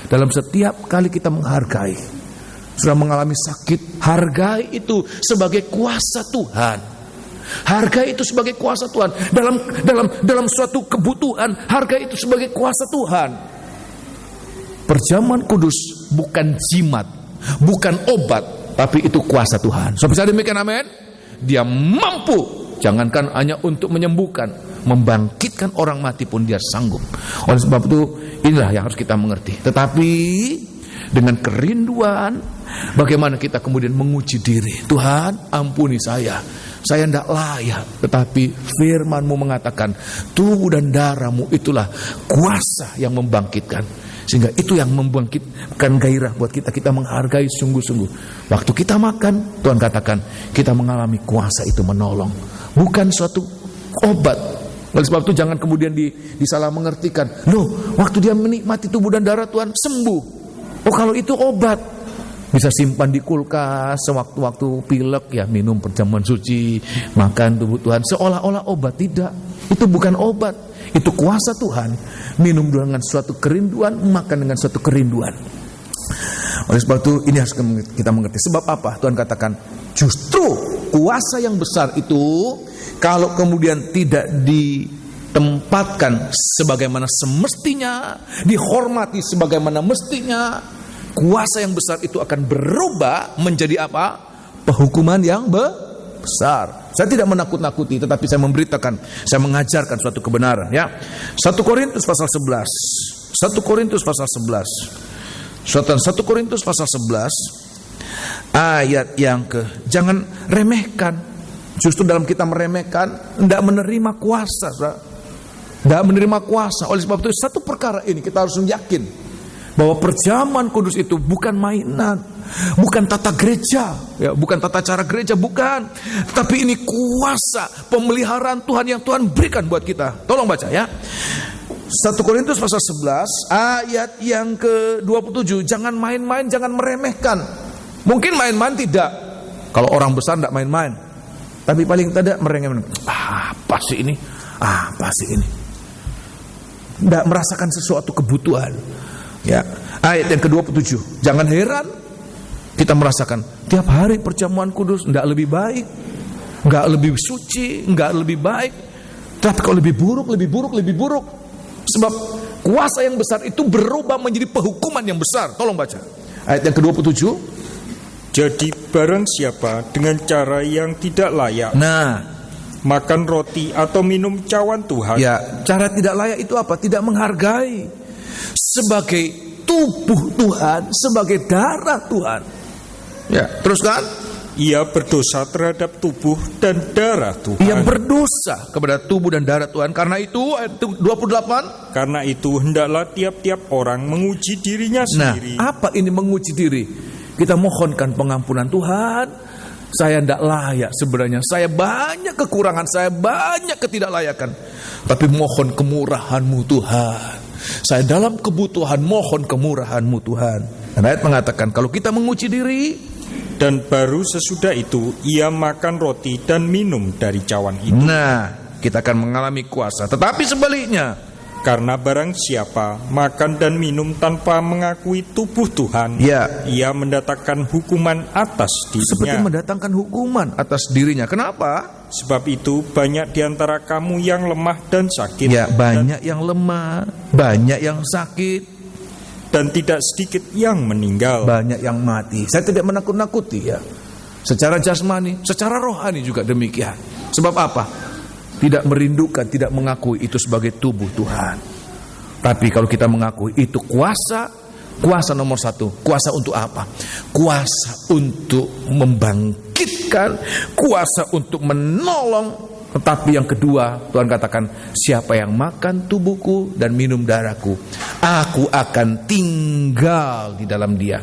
Dalam setiap kali kita menghargai, sudah mengalami sakit, hargai itu sebagai kuasa Tuhan. Hargai itu sebagai kuasa Tuhan. Dalam suatu kebutuhan, hargai itu sebagai kuasa Tuhan. Perjamuan kudus bukan jimat, bukan obat, tapi itu kuasa Tuhan. So bisa demikian, amin. Dia mampu, jangankan hanya untuk menyembuhkan, membangkitkan orang mati pun dia sanggup. Oleh sebab itu, inilah yang harus kita mengerti. Tetapi dengan kerinduan, bagaimana kita kemudian menguji diri. Tuhan, ampuni saya saya tidak layak. Tetapi firman-Mu mengatakan tubuh dan darah-Mu itulah kuasa yang membangkitkan. Sehingga itu yang membangkitkan gairah buat kita. Kita menghargai sungguh-sungguh. Waktu kita makan, Tuhan katakan kita mengalami kuasa itu menolong, bukan suatu obat. Oleh sebab itu jangan kemudian disalah mengertikan. Loh, waktu dia menikmati tubuh dan darah Tuhan sembuh. Oh, kalau itu obat, bisa simpan di kulkas sewaktu-waktu pilek ya, minum perjamuan suci, makan tubuh Tuhan seolah-olah obat. Tidak, itu bukan obat, itu kuasa Tuhan. Minum dengan suatu kerinduan, makan dengan suatu kerinduan. Oleh sebab itu ini harus kita mengerti. Sebab apa? Tuhan katakan justru kuasa yang besar itu kalau kemudian tidak ditempatkan sebagaimana semestinya, dihormati sebagaimana mestinya, kuasa yang besar itu akan berubah menjadi apa? Penghukuman yang besar. Saya tidak menakut-nakuti, tetapi saya memberitakan, saya mengajarkan suatu kebenaran ya. 1 Korintus pasal 11. 1 Korintus pasal 11. 1 Korintus pasal 11 ayat yang jangan remehkan. Justru dalam kita meremehkan, tidak menerima kuasa, tidak menerima kuasa. Oleh sebab itu satu perkara ini kita harus yakin bahwa perjamuan kudus itu bukan mainan, bukan tata gereja, ya, bukan tata cara gereja, bukan. Tapi ini kuasa pemeliharaan Tuhan yang Tuhan berikan buat kita. Tolong baca ya. 1 Korintus pasal 11 ayat yang ke-27. Jangan main-main, jangan meremehkan. Mungkin main-main tidak. Kalau orang besar tidak main-main. Tapi paling tidak meremehkan. Apa sih ini? Apa sih ini? Tidak merasakan sesuatu kebutuhan. Ya, ayat yang ke-27. Jangan heran kita merasakan tiap hari perjamuan kudus tidak lebih baik, nggak lebih suci, nggak lebih baik. Tapi kalau lebih buruk. Sebab kuasa yang besar itu berubah menjadi penghukuman yang besar. Tolong baca ayat yang ke-27. Jadi barang siapa dengan cara yang tidak layak makan roti atau minum cawan Tuhan. Ya, cara tidak layak itu apa? Tidak menghargai sebagai tubuh Tuhan, sebagai darah Tuhan. Ya, teruskan. Ia berdosa terhadap tubuh dan darah Tuhan. Ia berdosa kepada tubuh dan darah Tuhan. Karena itu ayat 28. Karena itu hendaklah tiap-tiap orang menguji dirinya sendiri. Nah, apa ini menguji diri? Kita mohonkan pengampunan. Tuhan, saya tidak layak sebenarnya. Saya banyak kekurangan, saya banyak ketidaklayakan. Tapi mohon kemurahan-Mu Tuhan. Saya dalam kebutuhan mohon kemurahan-Mu Tuhan. Dan ayat mengatakan kalau kita menguji diri, dan baru sesudah itu ia makan roti dan minum dari cawan itu. Nah, kita akan mengalami kuasa. Tetapi sebaliknya, karena barang siapa makan dan minum tanpa mengakui tubuh Tuhan, ia mendatangkan hukuman atas dirinya. Seperti mendatangkan hukuman atas dirinya. Kenapa? Sebab itu banyak di antara kamu yang lemah dan sakit. Ya, banyak yang lemah, banyak yang sakit. Dan tidak sedikit yang meninggal. Banyak yang mati. Saya tidak menakut-nakuti ya. Secara jasmani, secara rohani juga demikian. Sebab apa? Tidak merindukan, tidak mengakui itu sebagai tubuh Tuhan. Tapi kalau kita mengakui itu kuasa nomor satu. Kuasa untuk apa? Kuasa untuk membangkitkan, kuasa untuk menolong. Tetapi yang kedua, Tuhan katakan, siapa yang makan tubuhku dan minum darahku, aku akan tinggal di dalam dia.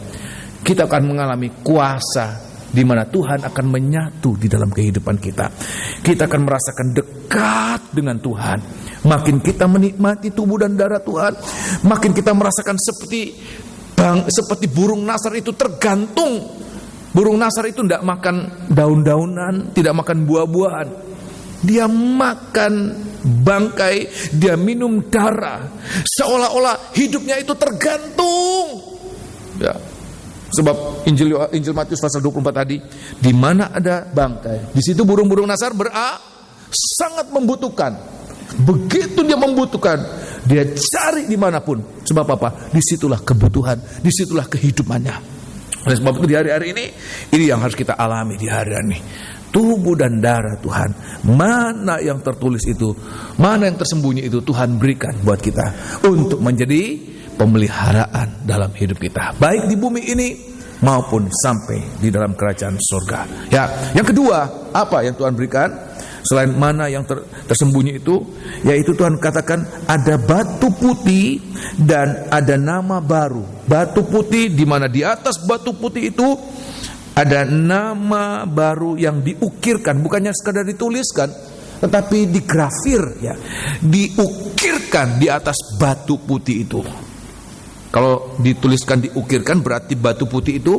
Kita akan mengalami kuasa di mana Tuhan akan menyatu di dalam kehidupan kita. Kita akan merasakan dekat dengan Tuhan. Makin kita menikmati tubuh dan darah Tuhan, makin kita merasakan seperti burung nasar itu tergantung. Burung nasar itu tidak makan daun-daunan, tidak makan buah-buahan. Dia makan bangkai, dia minum darah. Seolah-olah hidupnya itu tergantung. Ya. Sebab Injil Matius pasal 24 tadi, di mana ada bangkai, di situ burung-burung nasar sangat membutuhkan. Begitu dia membutuhkan, dia cari dimanapun. Sebab apa? Disitulah kebutuhan, disitulah kehidupannya. Oleh sebab itu di hari-hari ini yang harus kita alami di hari-hari ini. Tubuh dan darah Tuhan, mana yang tertulis itu, mana yang tersembunyi itu, Tuhan berikan buat kita untuk menjadi pemeliharaan dalam hidup kita, baik di bumi ini maupun sampai di dalam kerajaan surga. Ya, yang kedua, apa yang Tuhan berikan selain mana yang tersembunyi itu, yaitu Tuhan katakan ada batu putih dan ada nama baru. Batu putih di mana di atas batu putih itu ada nama baru yang diukirkan, bukannya sekadar dituliskan, tetapi digrafir, ya, diukirkan di atas batu putih itu. Kalau dituliskan diukirkan berarti batu putih itu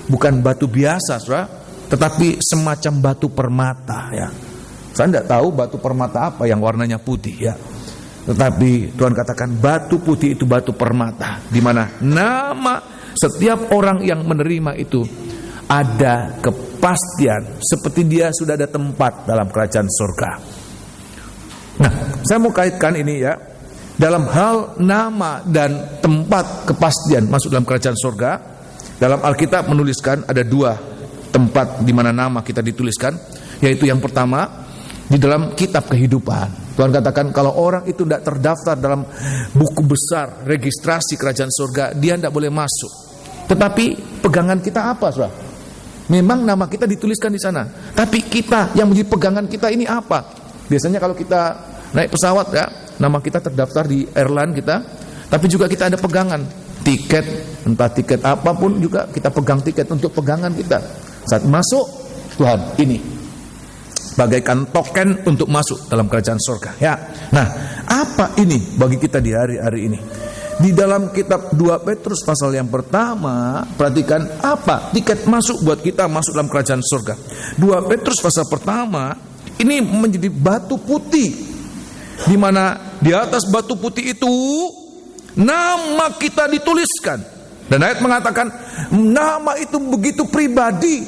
bukan batu biasa, saudara, tetapi semacam batu permata, ya. Saya tidak tahu batu permata apa yang warnanya putih, ya. Tetapi Tuhan katakan batu putih itu batu permata, di mana nama setiap orang yang menerima itu ada kepastian seperti dia sudah ada tempat dalam kerajaan surga. Nah, saya mau kaitkan ini, ya, dalam hal nama dan tempat kepastian masuk dalam kerajaan surga. Dalam Alkitab menuliskan ada dua tempat di mana nama kita dituliskan, yaitu yang pertama di dalam kitab kehidupan. Tuhan katakan kalau orang itu tidak terdaftar dalam buku besar registrasi kerajaan surga, dia tidak boleh masuk. Tetapi pegangan kita apa, saudara? Memang nama kita dituliskan di sana, tapi kita yang menjadi pegangan kita ini apa? Biasanya kalau kita naik pesawat, ya, nama kita terdaftar di airline kita, tapi juga kita ada pegangan tiket, entah tiket apapun juga kita pegang tiket untuk pegangan kita. Saat masuk, Tuhan ini bagaikan token untuk masuk dalam kerajaan surga, ya. Nah, apa ini bagi kita di hari-hari ini? Di dalam kitab 2 Petrus pasal yang pertama, perhatikan apa tiket masuk buat kita masuk dalam kerajaan surga. 2 Petrus pasal pertama ini menjadi batu putih, di mana di atas batu putih itu nama kita dituliskan. Dan ayat mengatakan nama itu begitu pribadi,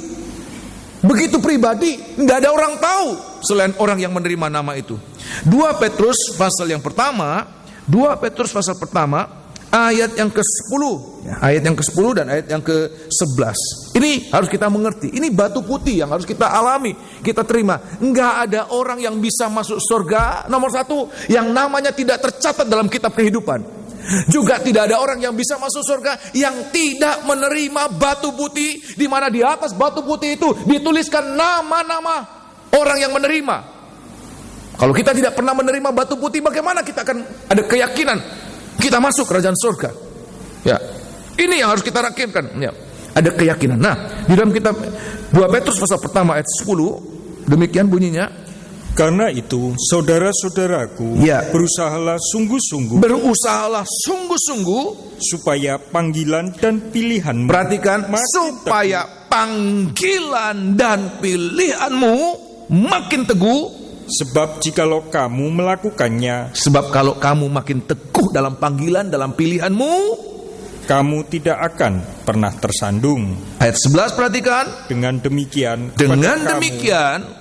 nggak ada orang tahu selain orang yang menerima nama itu. 2 Petrus pasal yang pertama, 2 Petrus pasal pertama ayat yang ke-10, ya, ayat yang ke-10 dan ayat yang ke-11. Ini harus kita mengerti. Ini batu putih yang harus kita alami, kita terima. Enggak ada orang yang bisa masuk surga, nomor satu, yang namanya tidak tercatat dalam kitab kehidupan. Juga tidak ada orang yang bisa masuk surga yang tidak menerima batu putih, di mana di atas batu putih itu dituliskan nama-nama orang yang menerima. Kalau kita tidak pernah menerima batu putih, bagaimana kita akan ada keyakinan kita masuk kerajaan surga? Ya, ini yang harus kita rakitkan, ya. Ada keyakinan. Nah, di dalam kitab 2 Petrus pasal pertama ayat 10, demikian bunyinya. Karena itu, saudara-saudaraku, ya, berusahalah sungguh-sungguh supaya panggilan dan pilihan, perhatikan, supaya panggilan dan pilihanmu makin teguh. Sebab jikalau kamu melakukannya, sebab kalau kamu makin teguh dalam panggilan, dalam pilihanmu, kamu tidak akan pernah tersandung. Ayat 11 perhatikan. Dengan demikian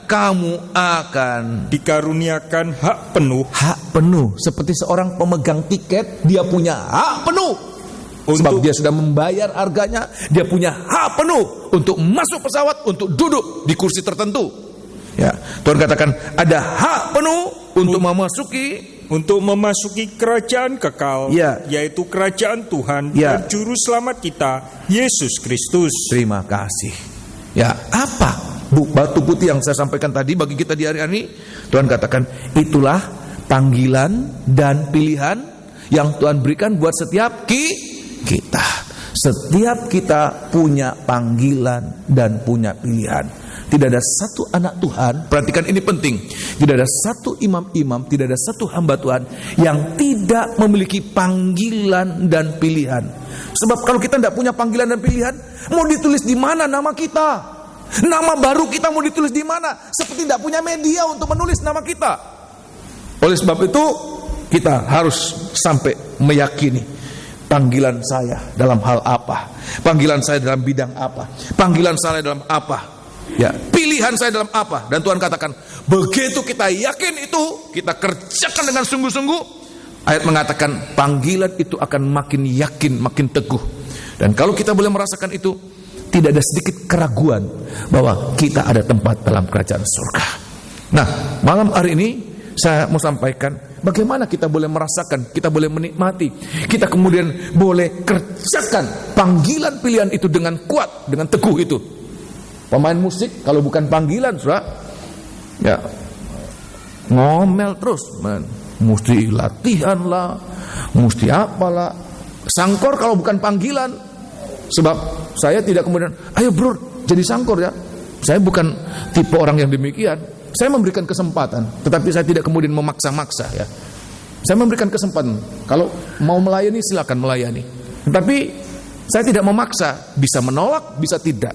kamu akan dikaruniakan hak penuh. Hak penuh, seperti seorang pemegang tiket, dia punya hak penuh. Sebab dia sudah membayar harganya, dia punya hak penuh untuk masuk pesawat, untuk duduk di kursi tertentu. Ya, Tuhan katakan ada hak penuh untuk memasuki kerajaan kekal, ya, yaitu kerajaan Tuhan, ya, dan juru selamat kita Yesus Kristus. Terima kasih. Ya, apa batu putih yang saya sampaikan tadi bagi kita di hari ini? Tuhan katakan itulah panggilan dan pilihan yang Tuhan berikan buat setiap kita. Setiap kita punya panggilan dan punya pilihan. Tidak ada satu anak Tuhan, perhatikan ini penting, tidak ada satu imam-imam, tidak ada satu hamba Tuhan yang tidak memiliki panggilan dan pilihan. Sebab kalau kita tidak punya panggilan dan pilihan, mau ditulis di mana nama kita? Nama baru kita mau ditulis di mana? Seperti tidak punya media untuk menulis nama kita. Oleh sebab itu, kita harus sampai meyakini panggilan saya dalam hal apa, panggilan saya dalam bidang apa, panggilan saya dalam apa, ya, pilihan saya dalam apa. Dan Tuhan katakan begitu kita yakin itu, kita kerjakan dengan sungguh-sungguh, ayat mengatakan panggilan itu akan makin yakin, makin teguh. Dan kalau kita boleh merasakan itu, tidak ada sedikit keraguan bahwa kita ada tempat dalam kerajaan surga. Nah, malam hari ini saya mau sampaikan, bagaimana kita boleh merasakan, kita boleh menikmati, kita kemudian boleh kerjakan panggilan pilihan itu dengan kuat, dengan teguh itu. Pemain musik kalau bukan panggilan, saudara, ya ngomel terus, mesti latihan lah, mesti apalah. Sangkor kalau bukan panggilan, sebab saya tidak kemudian, ayo bro jadi sangkor ya. Saya bukan tipe orang yang demikian. Saya memberikan kesempatan, tetapi saya tidak kemudian memaksa-maksa ya. Saya memberikan kesempatan. Kalau mau melayani silakan melayani. Tetapi saya tidak memaksa, bisa menolak, bisa tidak.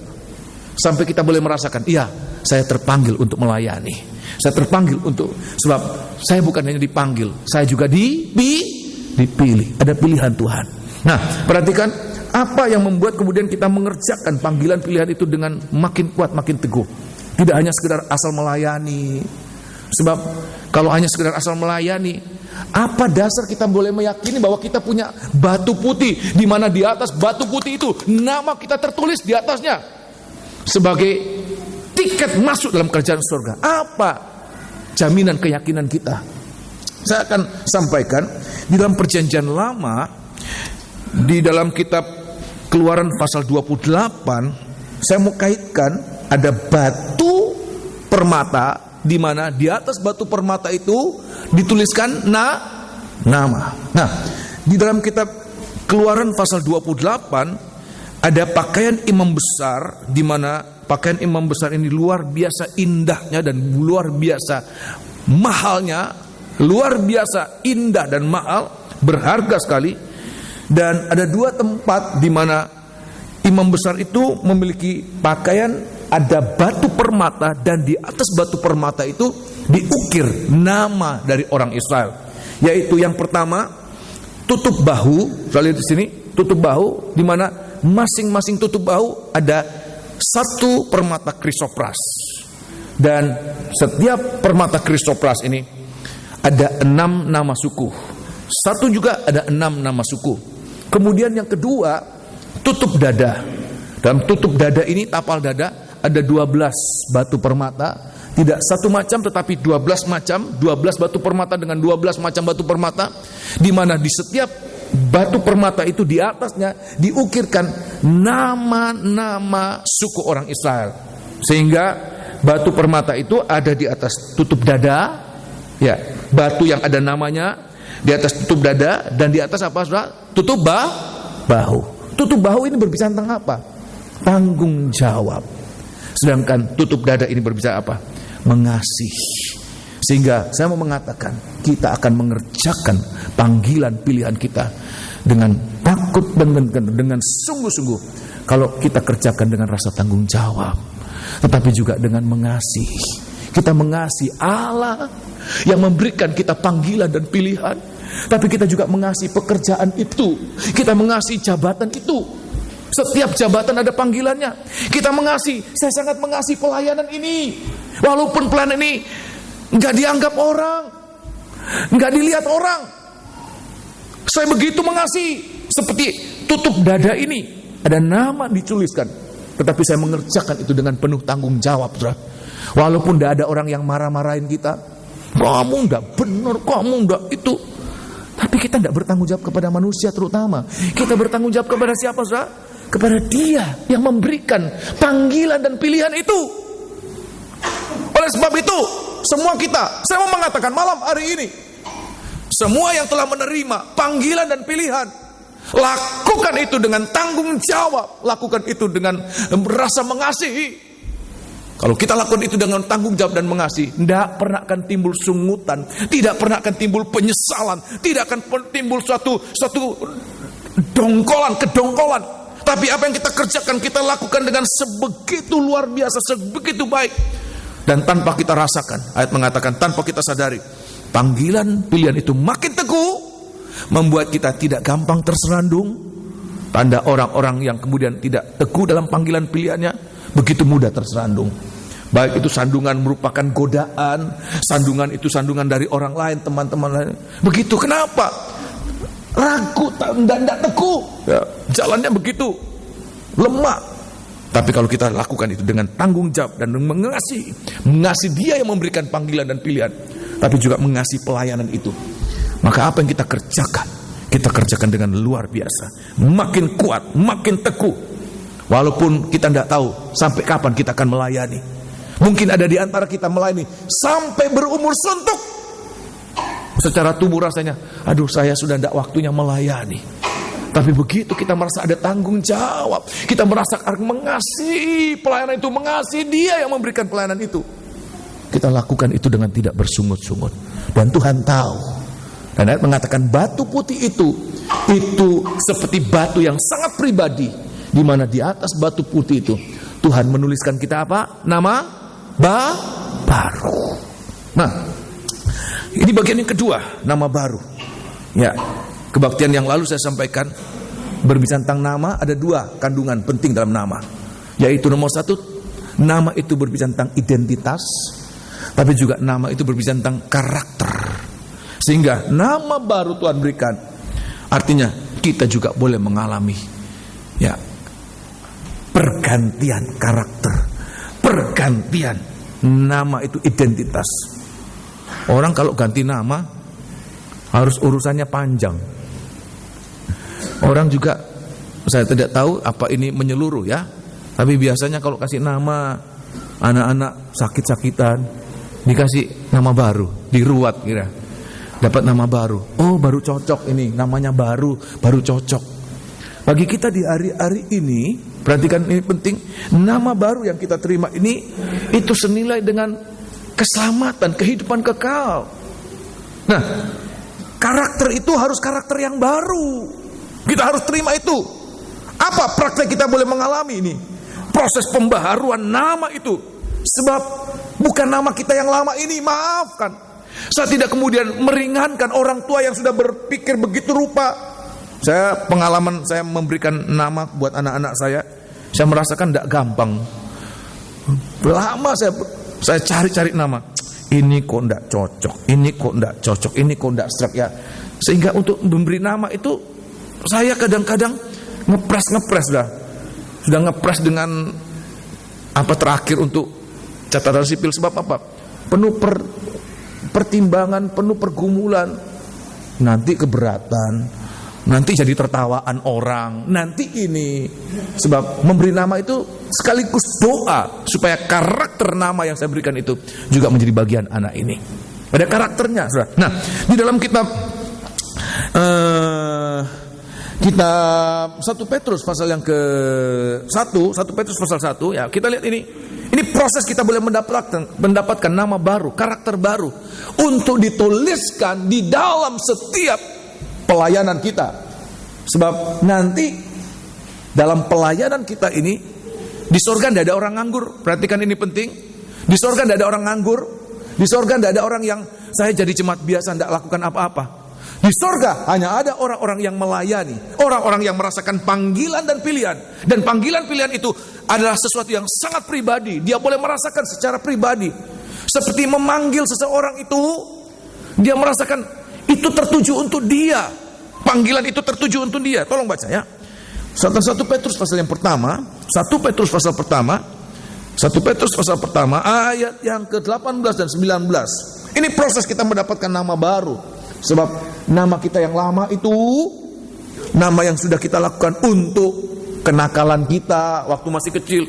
Sampai kita boleh merasakan, iya, saya terpanggil untuk melayani. Saya terpanggil untuk, sebab saya bukan hanya dipanggil, saya juga dipilih. Ada pilihan Tuhan. Nah, perhatikan apa yang membuat kemudian kita mengerjakan panggilan pilihan itu dengan makin kuat, makin teguh. Tidak hanya sekedar asal melayani. Sebab kalau hanya sekedar asal melayani, apa dasar kita boleh meyakini bahwa kita punya batu putih, di mana di atas batu putih itu nama kita tertulis di atasnya sebagai tiket masuk dalam kerajaan surga? Apa jaminan keyakinan kita? Saya akan sampaikan di dalam perjanjian lama, di dalam kitab Keluaran pasal 28, saya mau kaitkan ada batu permata, di mana di atas batu permata itu dituliskan nama. Nah, di dalam kitab Keluaran pasal 28 ada pakaian imam besar, di mana pakaian imam besar ini luar biasa indahnya dan luar biasa mahalnya, luar biasa indah dan mahal, berharga sekali. Dan ada dua tempat di mana imam besar itu memiliki pakaian, ada batu permata, dan di atas batu permata itu diukir nama dari orang Israel. Yaitu yang pertama, tutup bahu. Saya lihat di sini, tutup bahu, di mana masing-masing tutup bahu ada satu permata krisopras. Dan setiap permata krisopras ini ada 6 nama suku. Satu juga ada 6 nama suku. Kemudian yang kedua, tutup dada. Dalam tutup dada ini, tapal dada, ada 12 batu permata. Tidak satu macam tetapi 12 macam, 12 batu permata dengan 12 macam batu permata, di mana di setiap batu permata itu di atasnya diukirkan nama-nama suku orang Israel. Sehingga batu permata itu ada di atas tutup dada, ya, batu yang ada namanya di atas tutup dada, dan di atas apa, saudara? Tutup bahu. Tutup bahu ini berbicara tentang apa? Tanggung jawab. Sedangkan tutup dada ini berbicara apa? Mengasihi. Sehingga saya mau mengatakan, kita akan mengerjakan panggilan pilihan kita dengan takut dan dengan sungguh-sungguh. Kalau kita kerjakan dengan rasa tanggung jawab, tetapi juga dengan mengasihi. Kita mengasihi Allah yang memberikan kita panggilan dan pilihan, tapi kita juga mengasihi pekerjaan itu. Kita mengasihi jabatan itu. Setiap jabatan ada panggilannya. Kita mengasihi. Saya sangat mengasihi pelayanan ini, walaupun pelayanan ini nggak dianggap orang, nggak dilihat orang. Saya begitu mengasihi. Seperti tutup dada ini, ada nama dituliskan, tetapi saya mengerjakan itu dengan penuh tanggung jawab, saudara. Walaupun tidak ada orang yang marah-marahin kita, kamu tidak benar, kamu tidak itu, tapi kita tidak bertanggung jawab kepada manusia terutama. Kita bertanggung jawab kepada siapa, saudara? Kepada Dia yang memberikan panggilan dan pilihan itu. Oleh sebab itu, semua kita, saya mau mengatakan malam hari ini, semua yang telah menerima panggilan dan pilihan, lakukan itu dengan tanggung jawab, lakukan itu dengan rasa mengasihi. Kalau kita lakukan itu dengan tanggung jawab dan mengasihi, tidak pernah akan timbul sungutan, tidak pernah akan timbul penyesalan, tidak akan timbul suatu kedongkolan. Tapi apa yang kita kerjakan, kita lakukan dengan sebegitu luar biasa, sebegitu baik. Dan tanpa kita rasakan, ayat mengatakan tanpa kita sadari, panggilan pilihan itu makin teguh, membuat kita tidak gampang terserandung. Tanda orang-orang yang kemudian tidak teguh dalam panggilan pilihannya, begitu mudah terserandung. Baik itu sandungan merupakan godaan, sandungan itu sandungan dari orang lain, teman-teman lain. Begitu, kenapa? Ragu dan tidak teguh, ya, jalannya begitu lemah. Tapi kalau kita lakukan itu dengan tanggung jawab dan mengasihi Dia yang memberikan panggilan dan pilihan, tapi juga mengasihi pelayanan itu. Maka apa yang kita kerjakan? Kita kerjakan dengan luar biasa, makin kuat, makin teguh. Walaupun kita tidak tahu sampai kapan kita akan melayani. Mungkin ada di antara kita melayani sampai berumur suntuk. Secara tubuh rasanya, aduh saya sudah tidak waktunya melayani. Tapi begitu kita merasa ada tanggung jawab, kita merasa mengasihi pelayanan itu, mengasihi Dia yang memberikan pelayanan itu, kita lakukan itu dengan tidak bersungut-sungut. Dan Tuhan tahu. Dan ayat mengatakan batu putih itu seperti batu yang sangat pribadi, di mana di atas batu putih itu Tuhan menuliskan kita apa? Nama baru. Nah, ini bagian yang kedua, nama baru. Ya, kebaktian yang lalu saya sampaikan berbicara tentang nama, ada dua kandungan penting dalam nama. Yaitu nomor satu, nama itu berbicara tentang identitas, tapi juga nama itu berbicara tentang karakter. Sehingga nama baru Tuhan berikan, artinya kita juga boleh mengalami ya pergantian karakter, pergantian nama itu identitas. Orang kalau ganti nama harus urusannya panjang. Orang juga, saya tidak tahu apa ini menyeluruh ya, tapi biasanya kalau kasih nama anak-anak sakit-sakitan dikasih nama baru, diruat kira dapat nama baru. Oh, baru cocok ini, namanya baru cocok. Bagi kita di hari-hari ini, perhatikan ini penting, nama baru yang kita terima ini itu senilai dengan keselamatan, kehidupan kekal. Nah, karakter itu harus karakter yang baru. Kita harus terima itu. Apa praktek kita boleh mengalami ini? Proses pembaharuan nama itu. Sebab bukan nama kita yang lama ini, maafkan. Saya tidak kemudian meringankan orang tua yang sudah berpikir begitu rupa. Pengalaman saya memberikan nama buat anak-anak saya merasakan tidak gampang. Lama saya cari-cari nama. Ini kok tidak cocok, ini kok tidak cocok, ini kok tidak serak ya. Sehingga untuk memberi nama itu saya kadang-kadang ngepres dah. Sudah ngepres dengan apa terakhir untuk catatan sipil. Sebab apa? Penuh pertimbangan, penuh pergumulan. Nanti keberatan, nanti jadi tertawaan orang, nanti ini. Sebab memberi nama itu sekaligus doa supaya karakter nama yang saya berikan itu juga menjadi bagian anak ini. Ada karakternya, saudara. Nah, di dalam kitab 1 Petrus pasal yang ke-1, 1 Petrus pasal 1 ya, kita lihat ini. Ini proses kita boleh mendapatkan nama baru, karakter baru untuk dituliskan di dalam setiap pelayanan kita. Sebab nanti dalam pelayanan kita ini di sorga tidak ada orang nganggur. Perhatikan ini penting. Di sorga tidak ada orang nganggur. Di sorga tidak ada orang yang saya jadi jemaat biasa tidak lakukan apa-apa. Di sorga hanya ada orang-orang yang melayani, orang-orang yang merasakan panggilan dan pilihan. Dan panggilan pilihan itu adalah sesuatu yang sangat pribadi. Dia boleh merasakan secara pribadi. Seperti memanggil seseorang itu, dia merasakan itu tertuju untuk dia. Panggilan itu tertuju untuk dia. Tolong baca ya. 1 Petrus pasal yang pertama, 1 Petrus pasal pertama ayat yang ke-18 dan 19. Ini proses kita mendapatkan nama baru. Sebab nama kita yang lama itu nama yang sudah kita lakukan untuk kenakalan kita waktu masih kecil,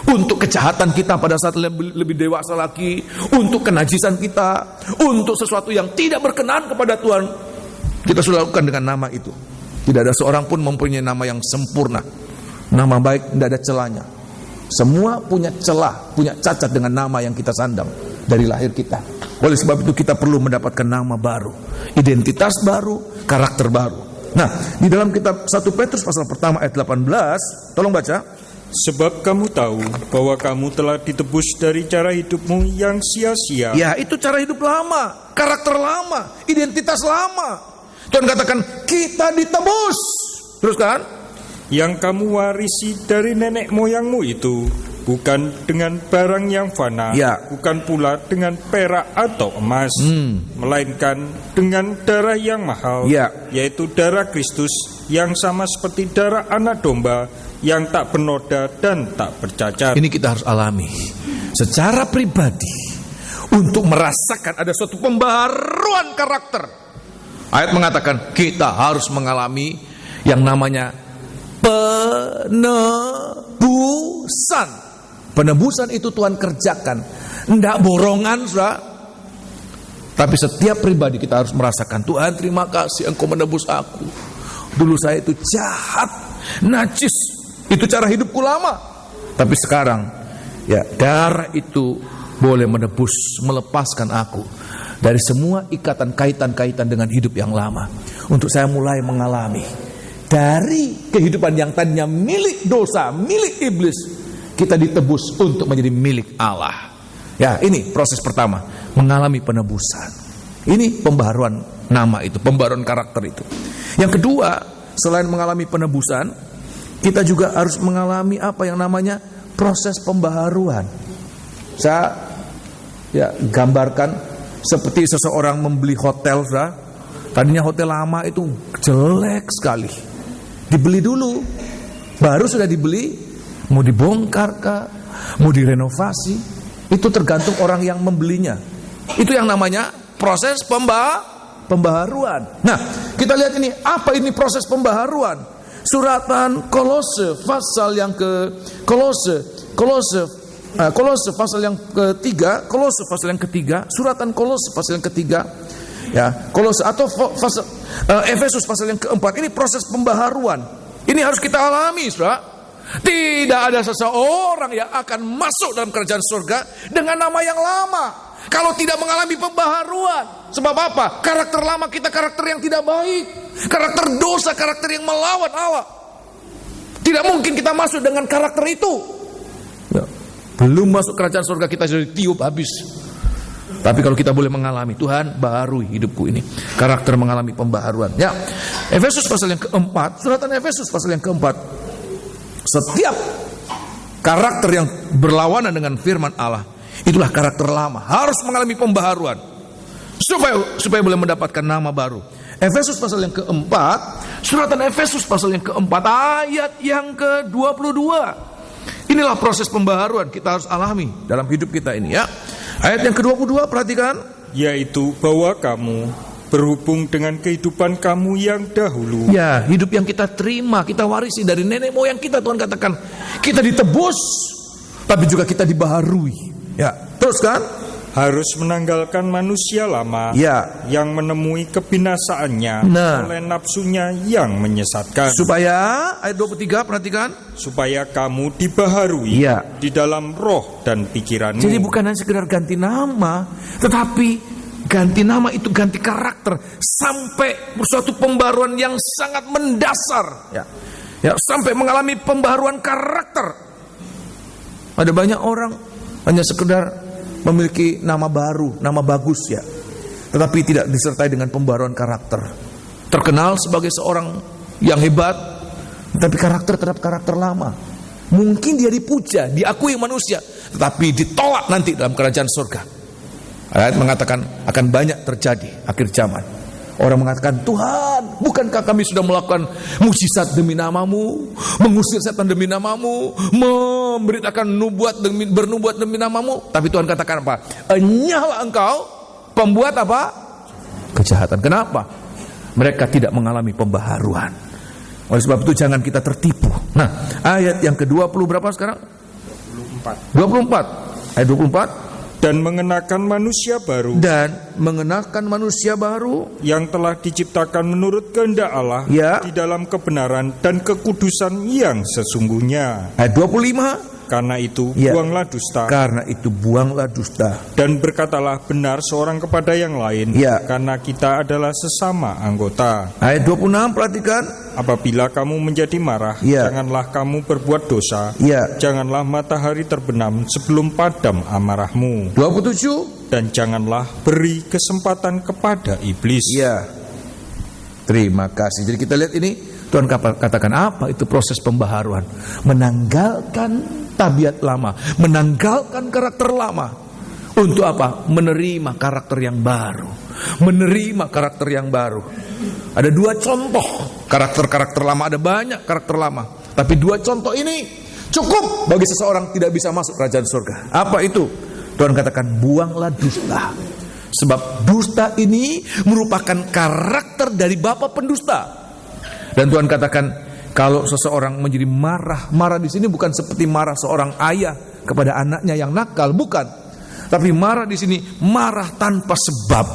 untuk kejahatan kita pada saat lebih dewasa lagi, untuk kenajisan kita, untuk sesuatu yang tidak berkenan kepada Tuhan, kita sudah lakukan dengan nama itu. Tidak ada seorang pun mempunyai nama yang sempurna. Nama baik tidak ada celahnya. Semua punya celah, punya cacat dengan nama yang kita sandang dari lahir kita. Oleh sebab itu kita perlu mendapatkan nama baru, identitas baru, karakter baru. Nah, di dalam kitab 1 Petrus pasal pertama ayat 18, tolong baca. Sebab kamu tahu bahwa kamu telah ditebus dari cara hidupmu yang sia-sia. Ya, itu cara hidup lama, karakter lama, identitas lama. Tuhan katakan kita ditebus. Terus kan? Yang kamu warisi dari nenek moyangmu itu bukan dengan barang yang fana, ya, bukan pula dengan perak atau emas, melainkan dengan darah yang mahal, ya, yaitu darah Kristus yang sama seperti darah anak domba yang tak bernoda dan tak bercacat. Ini kita harus alami secara pribadi. untuk merasakan ada suatu pembaharuan karakter. Ayat mengatakan kita harus mengalami yang namanya penebusan. Penebusan itu Tuhan kerjakan, tidak borongan, saudara. Tapi setiap pribadi kita harus merasakan, Tuhan terima kasih Engkau menebus aku. Dulu saya itu jahat, najis, itu cara hidupku lama. Tapi sekarang ya darah itu boleh menebus, melepaskan aku dari semua ikatan kaitan-kaitan dengan hidup yang lama. Untuk saya mulai mengalami dari kehidupan yang tadinya milik dosa, milik iblis, kita ditebus untuk menjadi milik Allah. Ya, ini proses pertama, mengalami penebusan. Ini pembaharuan nama itu, pembaharuan karakter itu. Yang kedua, selain mengalami penebusan, kita juga harus mengalami apa yang namanya proses pembaharuan. Saya gambarkan seperti seseorang membeli hotel, saudara. Tadinya hotel lama itu jelek sekali. Dibeli dulu, baru sudah dibeli, mau dibongkar kah, mau direnovasi. Itu tergantung orang yang membelinya. Itu yang namanya proses pembaharuan. Nah, kita lihat ini, apa ini proses pembaharuan? Suratan Kolose pasal yang Kolose pasal yang ketiga, suratan Kolose pasal yang ketiga, ya, Kolose atau Efesus pasal yang keempat. Ini proses pembaharuan. Ini harus kita alami, saudara. Tidak ada seseorang yang akan masuk dalam kerajaan surga dengan nama yang lama kalau tidak mengalami pembaharuan. Sebab apa? Karakter lama kita karakter yang tidak baik, karakter dosa, karakter yang melawan Allah. Tidak mungkin kita masuk dengan karakter itu. Ya, belum masuk kerajaan surga kita sudah ditiup habis. Tapi kalau kita boleh mengalami, Tuhan baharui hidupku ini, karakter mengalami pembaharuan. Ya, Efesus pasal yang keempat, suratan Efesus pasal yang keempat. Setiap karakter yang berlawanan dengan firman Allah, itulah karakter lama, harus mengalami pembaharuan supaya boleh mendapatkan nama baru. Efesus pasal yang keempat, suratan Efesus pasal yang keempat, ayat yang ke-22. Inilah proses pembaharuan kita harus alami dalam hidup kita ini, ya. Ayat yang ke-22, perhatikan, yaitu bahwa kamu berhubung dengan kehidupan kamu yang dahulu. Ya, hidup yang kita terima, kita warisi dari nenek moyang kita. Tuhan katakan, kita ditebus, tapi juga kita dibaharui. Ya, terus kan? Harus menanggalkan manusia lama, ya, yang menemui kebinasaannya oleh nafsunya yang menyesatkan. Supaya, ayat 23, perhatikan. Supaya kamu dibaharui, ya, di dalam roh dan pikiranmu. Jadi bukan hanya sekedar ganti nama, tetapi ganti nama itu ganti karakter sampai suatu pembaruan yang sangat mendasar, ya, sampai mengalami pembaruan karakter. Ada banyak orang hanya sekedar memiliki nama baru, nama bagus, ya, tetapi tidak disertai dengan pembaruan karakter. Terkenal sebagai seorang yang hebat, tapi karakter tetap karakter lama. Mungkin dia dipuja, diakui manusia, tetapi ditolak nanti dalam kerajaan surga. Ayat mengatakan akan banyak terjadi akhir zaman. Orang mengatakan, Tuhan, bukankah kami sudah melakukan mukjizat demi namamu, mengusir setan demi namamu, memberitakan bernubuat demi namamu? Tapi Tuhan katakan apa? Enyahlah engkau pembuat apa? Kejahatan. Kenapa? Mereka tidak mengalami pembaharuan. Oleh sebab itu jangan kita tertipu. Nah, ayat yang ke-20 berapa sekarang? 24. Ayat 24. Dan mengenakan manusia baru, yang telah diciptakan menurut kehendak Allah, ya, di dalam kebenaran dan kekudusan yang sesungguhnya. Ayat 25. Karena itu, ya, buanglah dusta. Dan berkatalah benar seorang kepada yang lain, ya, karena kita adalah sesama anggota. Ayat 26, perhatikan. Apabila kamu menjadi marah, ya, janganlah kamu berbuat dosa, ya, janganlah matahari terbenam sebelum padam amarahmu. 27. Dan janganlah beri kesempatan kepada iblis. Ya, terima kasih. Jadi kita lihat ini, Tuhan katakan apa itu proses pembaharuan. Menanggalkan tabiat lama, menanggalkan karakter lama. Untuk apa? Menerima karakter yang baru. Menerima karakter yang baru. Ada dua contoh karakter-karakter lama, ada banyak karakter lama. Tapi dua contoh ini cukup bagi seseorang tidak bisa masuk kerajaan surga. Apa itu? Tuhan katakan buanglah dusta. Sebab dusta ini merupakan karakter dari bapa pendusta. Dan Tuhan katakan kalau seseorang menjadi marah di sini bukan seperti marah seorang ayah kepada anaknya yang nakal, bukan. Tapi marah di sini marah tanpa sebab.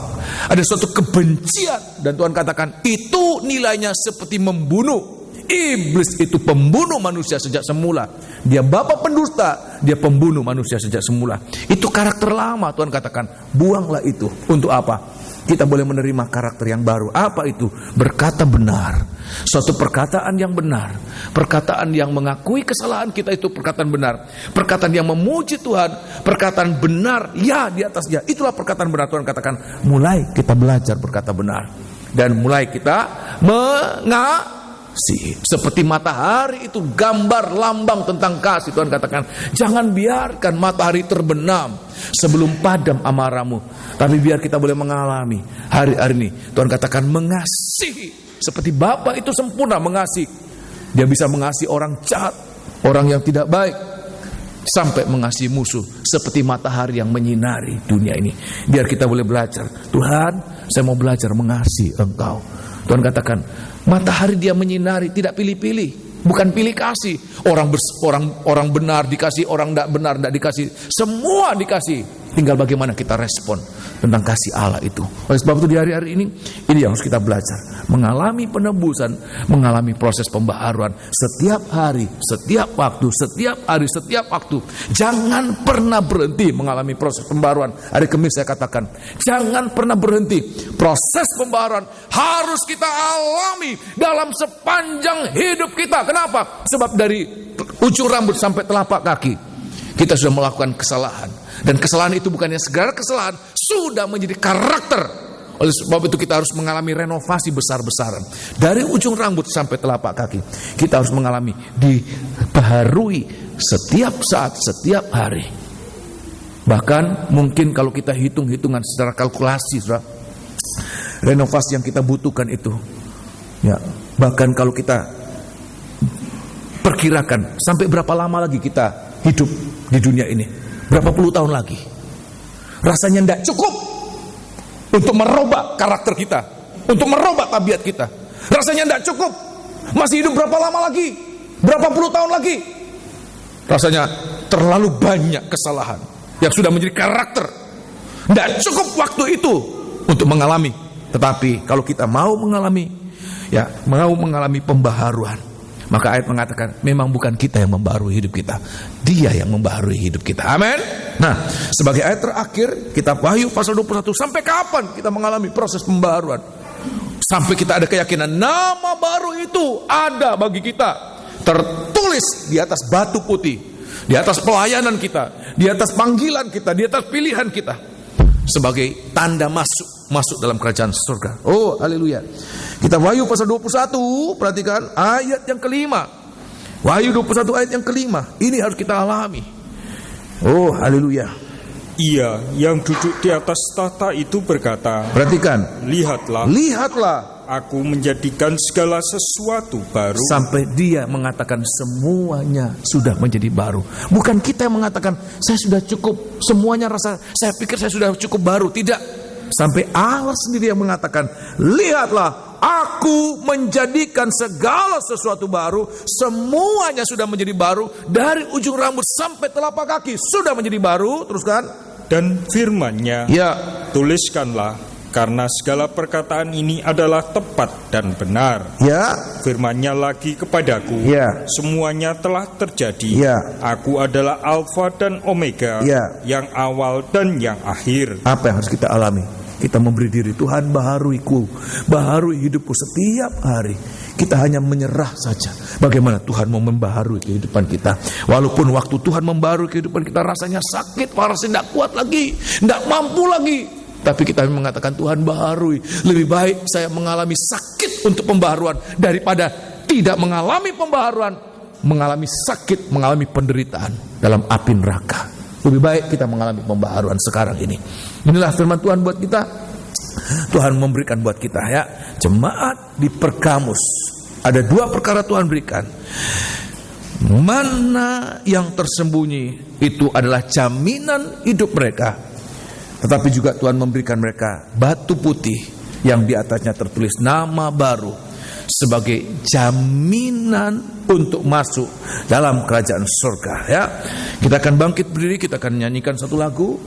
Ada suatu kebencian dan Tuhan katakan itu nilainya seperti membunuh. Iblis itu pembunuh manusia sejak semula. Dia bapa pendusta, dia pembunuh manusia sejak semula. Itu karakter lama. Tuhan katakan buanglah itu. Untuk apa? Kita boleh menerima karakter yang baru. Apa itu? Berkata benar. Suatu perkataan yang benar. Perkataan yang mengakui kesalahan kita itu perkataan benar. Perkataan yang memuji Tuhan. Perkataan benar. Ya di atasnya. Itulah perkataan benar. Tuhan katakan mulai kita belajar berkata benar. Dan mulai kita seperti matahari itu gambar lambang tentang kasih. Tuhan katakan jangan biarkan matahari terbenam sebelum padam amarahmu. Tapi biar kita boleh mengalami hari-hari ini. Tuhan katakan mengasihi seperti Bapa itu sempurna mengasihi. Dia bisa mengasihi orang jahat, orang yang tidak baik, sampai mengasihi musuh seperti matahari yang menyinari dunia ini. Biar kita boleh belajar, Tuhan saya mau belajar mengasihi Engkau. Tuhan katakan matahari dia menyinari, tidak pilih-pilih, bukan pilih kasih. Orang benar dikasih, orang tidak benar tidak dikasih, semua dikasih. Tinggal bagaimana kita respon tentang kasih Allah itu. Oleh sebab itu di hari-hari ini yang harus kita belajar, mengalami penebusan, mengalami proses pembaharuan setiap hari, setiap waktu, setiap hari, setiap waktu. Jangan pernah berhenti mengalami proses pembaharuan. Hari Kamis saya katakan, jangan pernah berhenti. Proses pembaharuan harus kita alami dalam sepanjang hidup kita. Kenapa? Sebab dari ujung rambut sampai telapak kaki kita sudah melakukan kesalahan. Dan kesalahan itu bukannya segala kesalahan, sudah menjadi karakter. Oleh sebab itu kita harus mengalami renovasi besar-besaran. Dari ujung rambut sampai telapak kaki kita harus mengalami dibaharui setiap saat, setiap hari. Bahkan mungkin kalau kita hitung-hitungan secara kalkulasi, saudara, renovasi yang kita butuhkan itu, ya, bahkan kalau kita perkirakan sampai berapa lama lagi kita hidup di dunia ini, berapa puluh tahun lagi, rasanya tidak cukup untuk merubah karakter kita, untuk merubah tabiat kita. Rasanya tidak cukup. Masih hidup berapa lama lagi, berapa puluh tahun lagi. Rasanya terlalu banyak kesalahan yang sudah menjadi karakter. Tidak cukup waktu itu untuk mengalami. Tetapi kalau kita mau mengalami, ya, mau mengalami pembaharuan, maka ayat mengatakan memang bukan kita yang membaharui hidup kita, Dia yang membaharui hidup kita. Amin. Nah, sebagai ayat terakhir kitab Wahyu pasal 21, sampai kapan kita mengalami proses pembaharuan? Sampai kita ada keyakinan nama baru itu ada bagi kita, tertulis di atas batu putih, di atas pelayanan kita, di atas panggilan kita, di atas pilihan kita, sebagai tanda masuk dalam kerajaan surga. Oh, haleluya. Kita Wahyu pasal 21, perhatikan ayat yang kelima. Wahyu 21 ayat yang kelima. Ini harus kita alami. Oh, haleluya. Ia yang duduk di atas tahta itu berkata, perhatikan, lihatlah, aku menjadikan segala sesuatu baru. Sampai Dia mengatakan semuanya sudah menjadi baru. Bukan kita yang mengatakan saya sudah cukup, semuanya saya pikir saya sudah cukup baru. Tidak. Sampai Allah sendiri yang mengatakan, lihatlah, aku menjadikan segala sesuatu baru. Semuanya sudah menjadi baru. Dari ujung rambut sampai telapak kaki sudah menjadi baru. Teruskan. Dan firman-Nya, ya, tuliskanlah, karena segala perkataan ini adalah tepat dan benar. Ya. Firman-Nya lagi kepadaku, ya, semuanya telah terjadi. Ya. Aku adalah Alfa dan Omega, ya, yang awal dan yang akhir. Apa yang harus kita alami? Kita memberi diri, Tuhan baharuiku, baharui hidupku setiap hari. Kita hanya menyerah saja. Bagaimana Tuhan mau membaharui kehidupan kita. Walaupun waktu Tuhan membaharui kehidupan kita rasanya sakit, rasanya tidak kuat lagi, tidak mampu lagi. Tapi kita mengatakan Tuhan baharui. Lebih baik saya mengalami sakit untuk pembaharuan daripada tidak mengalami pembaharuan, mengalami sakit, mengalami penderitaan dalam api neraka. Lebih baik kita mengalami pembaharuan sekarang ini. Inilah firman Tuhan buat kita. Tuhan memberikan buat kita, ya. Jemaat di Pergamus, ada 2 perkara Tuhan berikan. Mana yang tersembunyi itu adalah jaminan hidup mereka. Tetapi juga Tuhan memberikan mereka batu putih yang di atasnya tertulis nama baru sebagai jaminan untuk masuk dalam kerajaan surga. Ya, kita akan bangkit berdiri, kita akan nyanyikan satu lagu.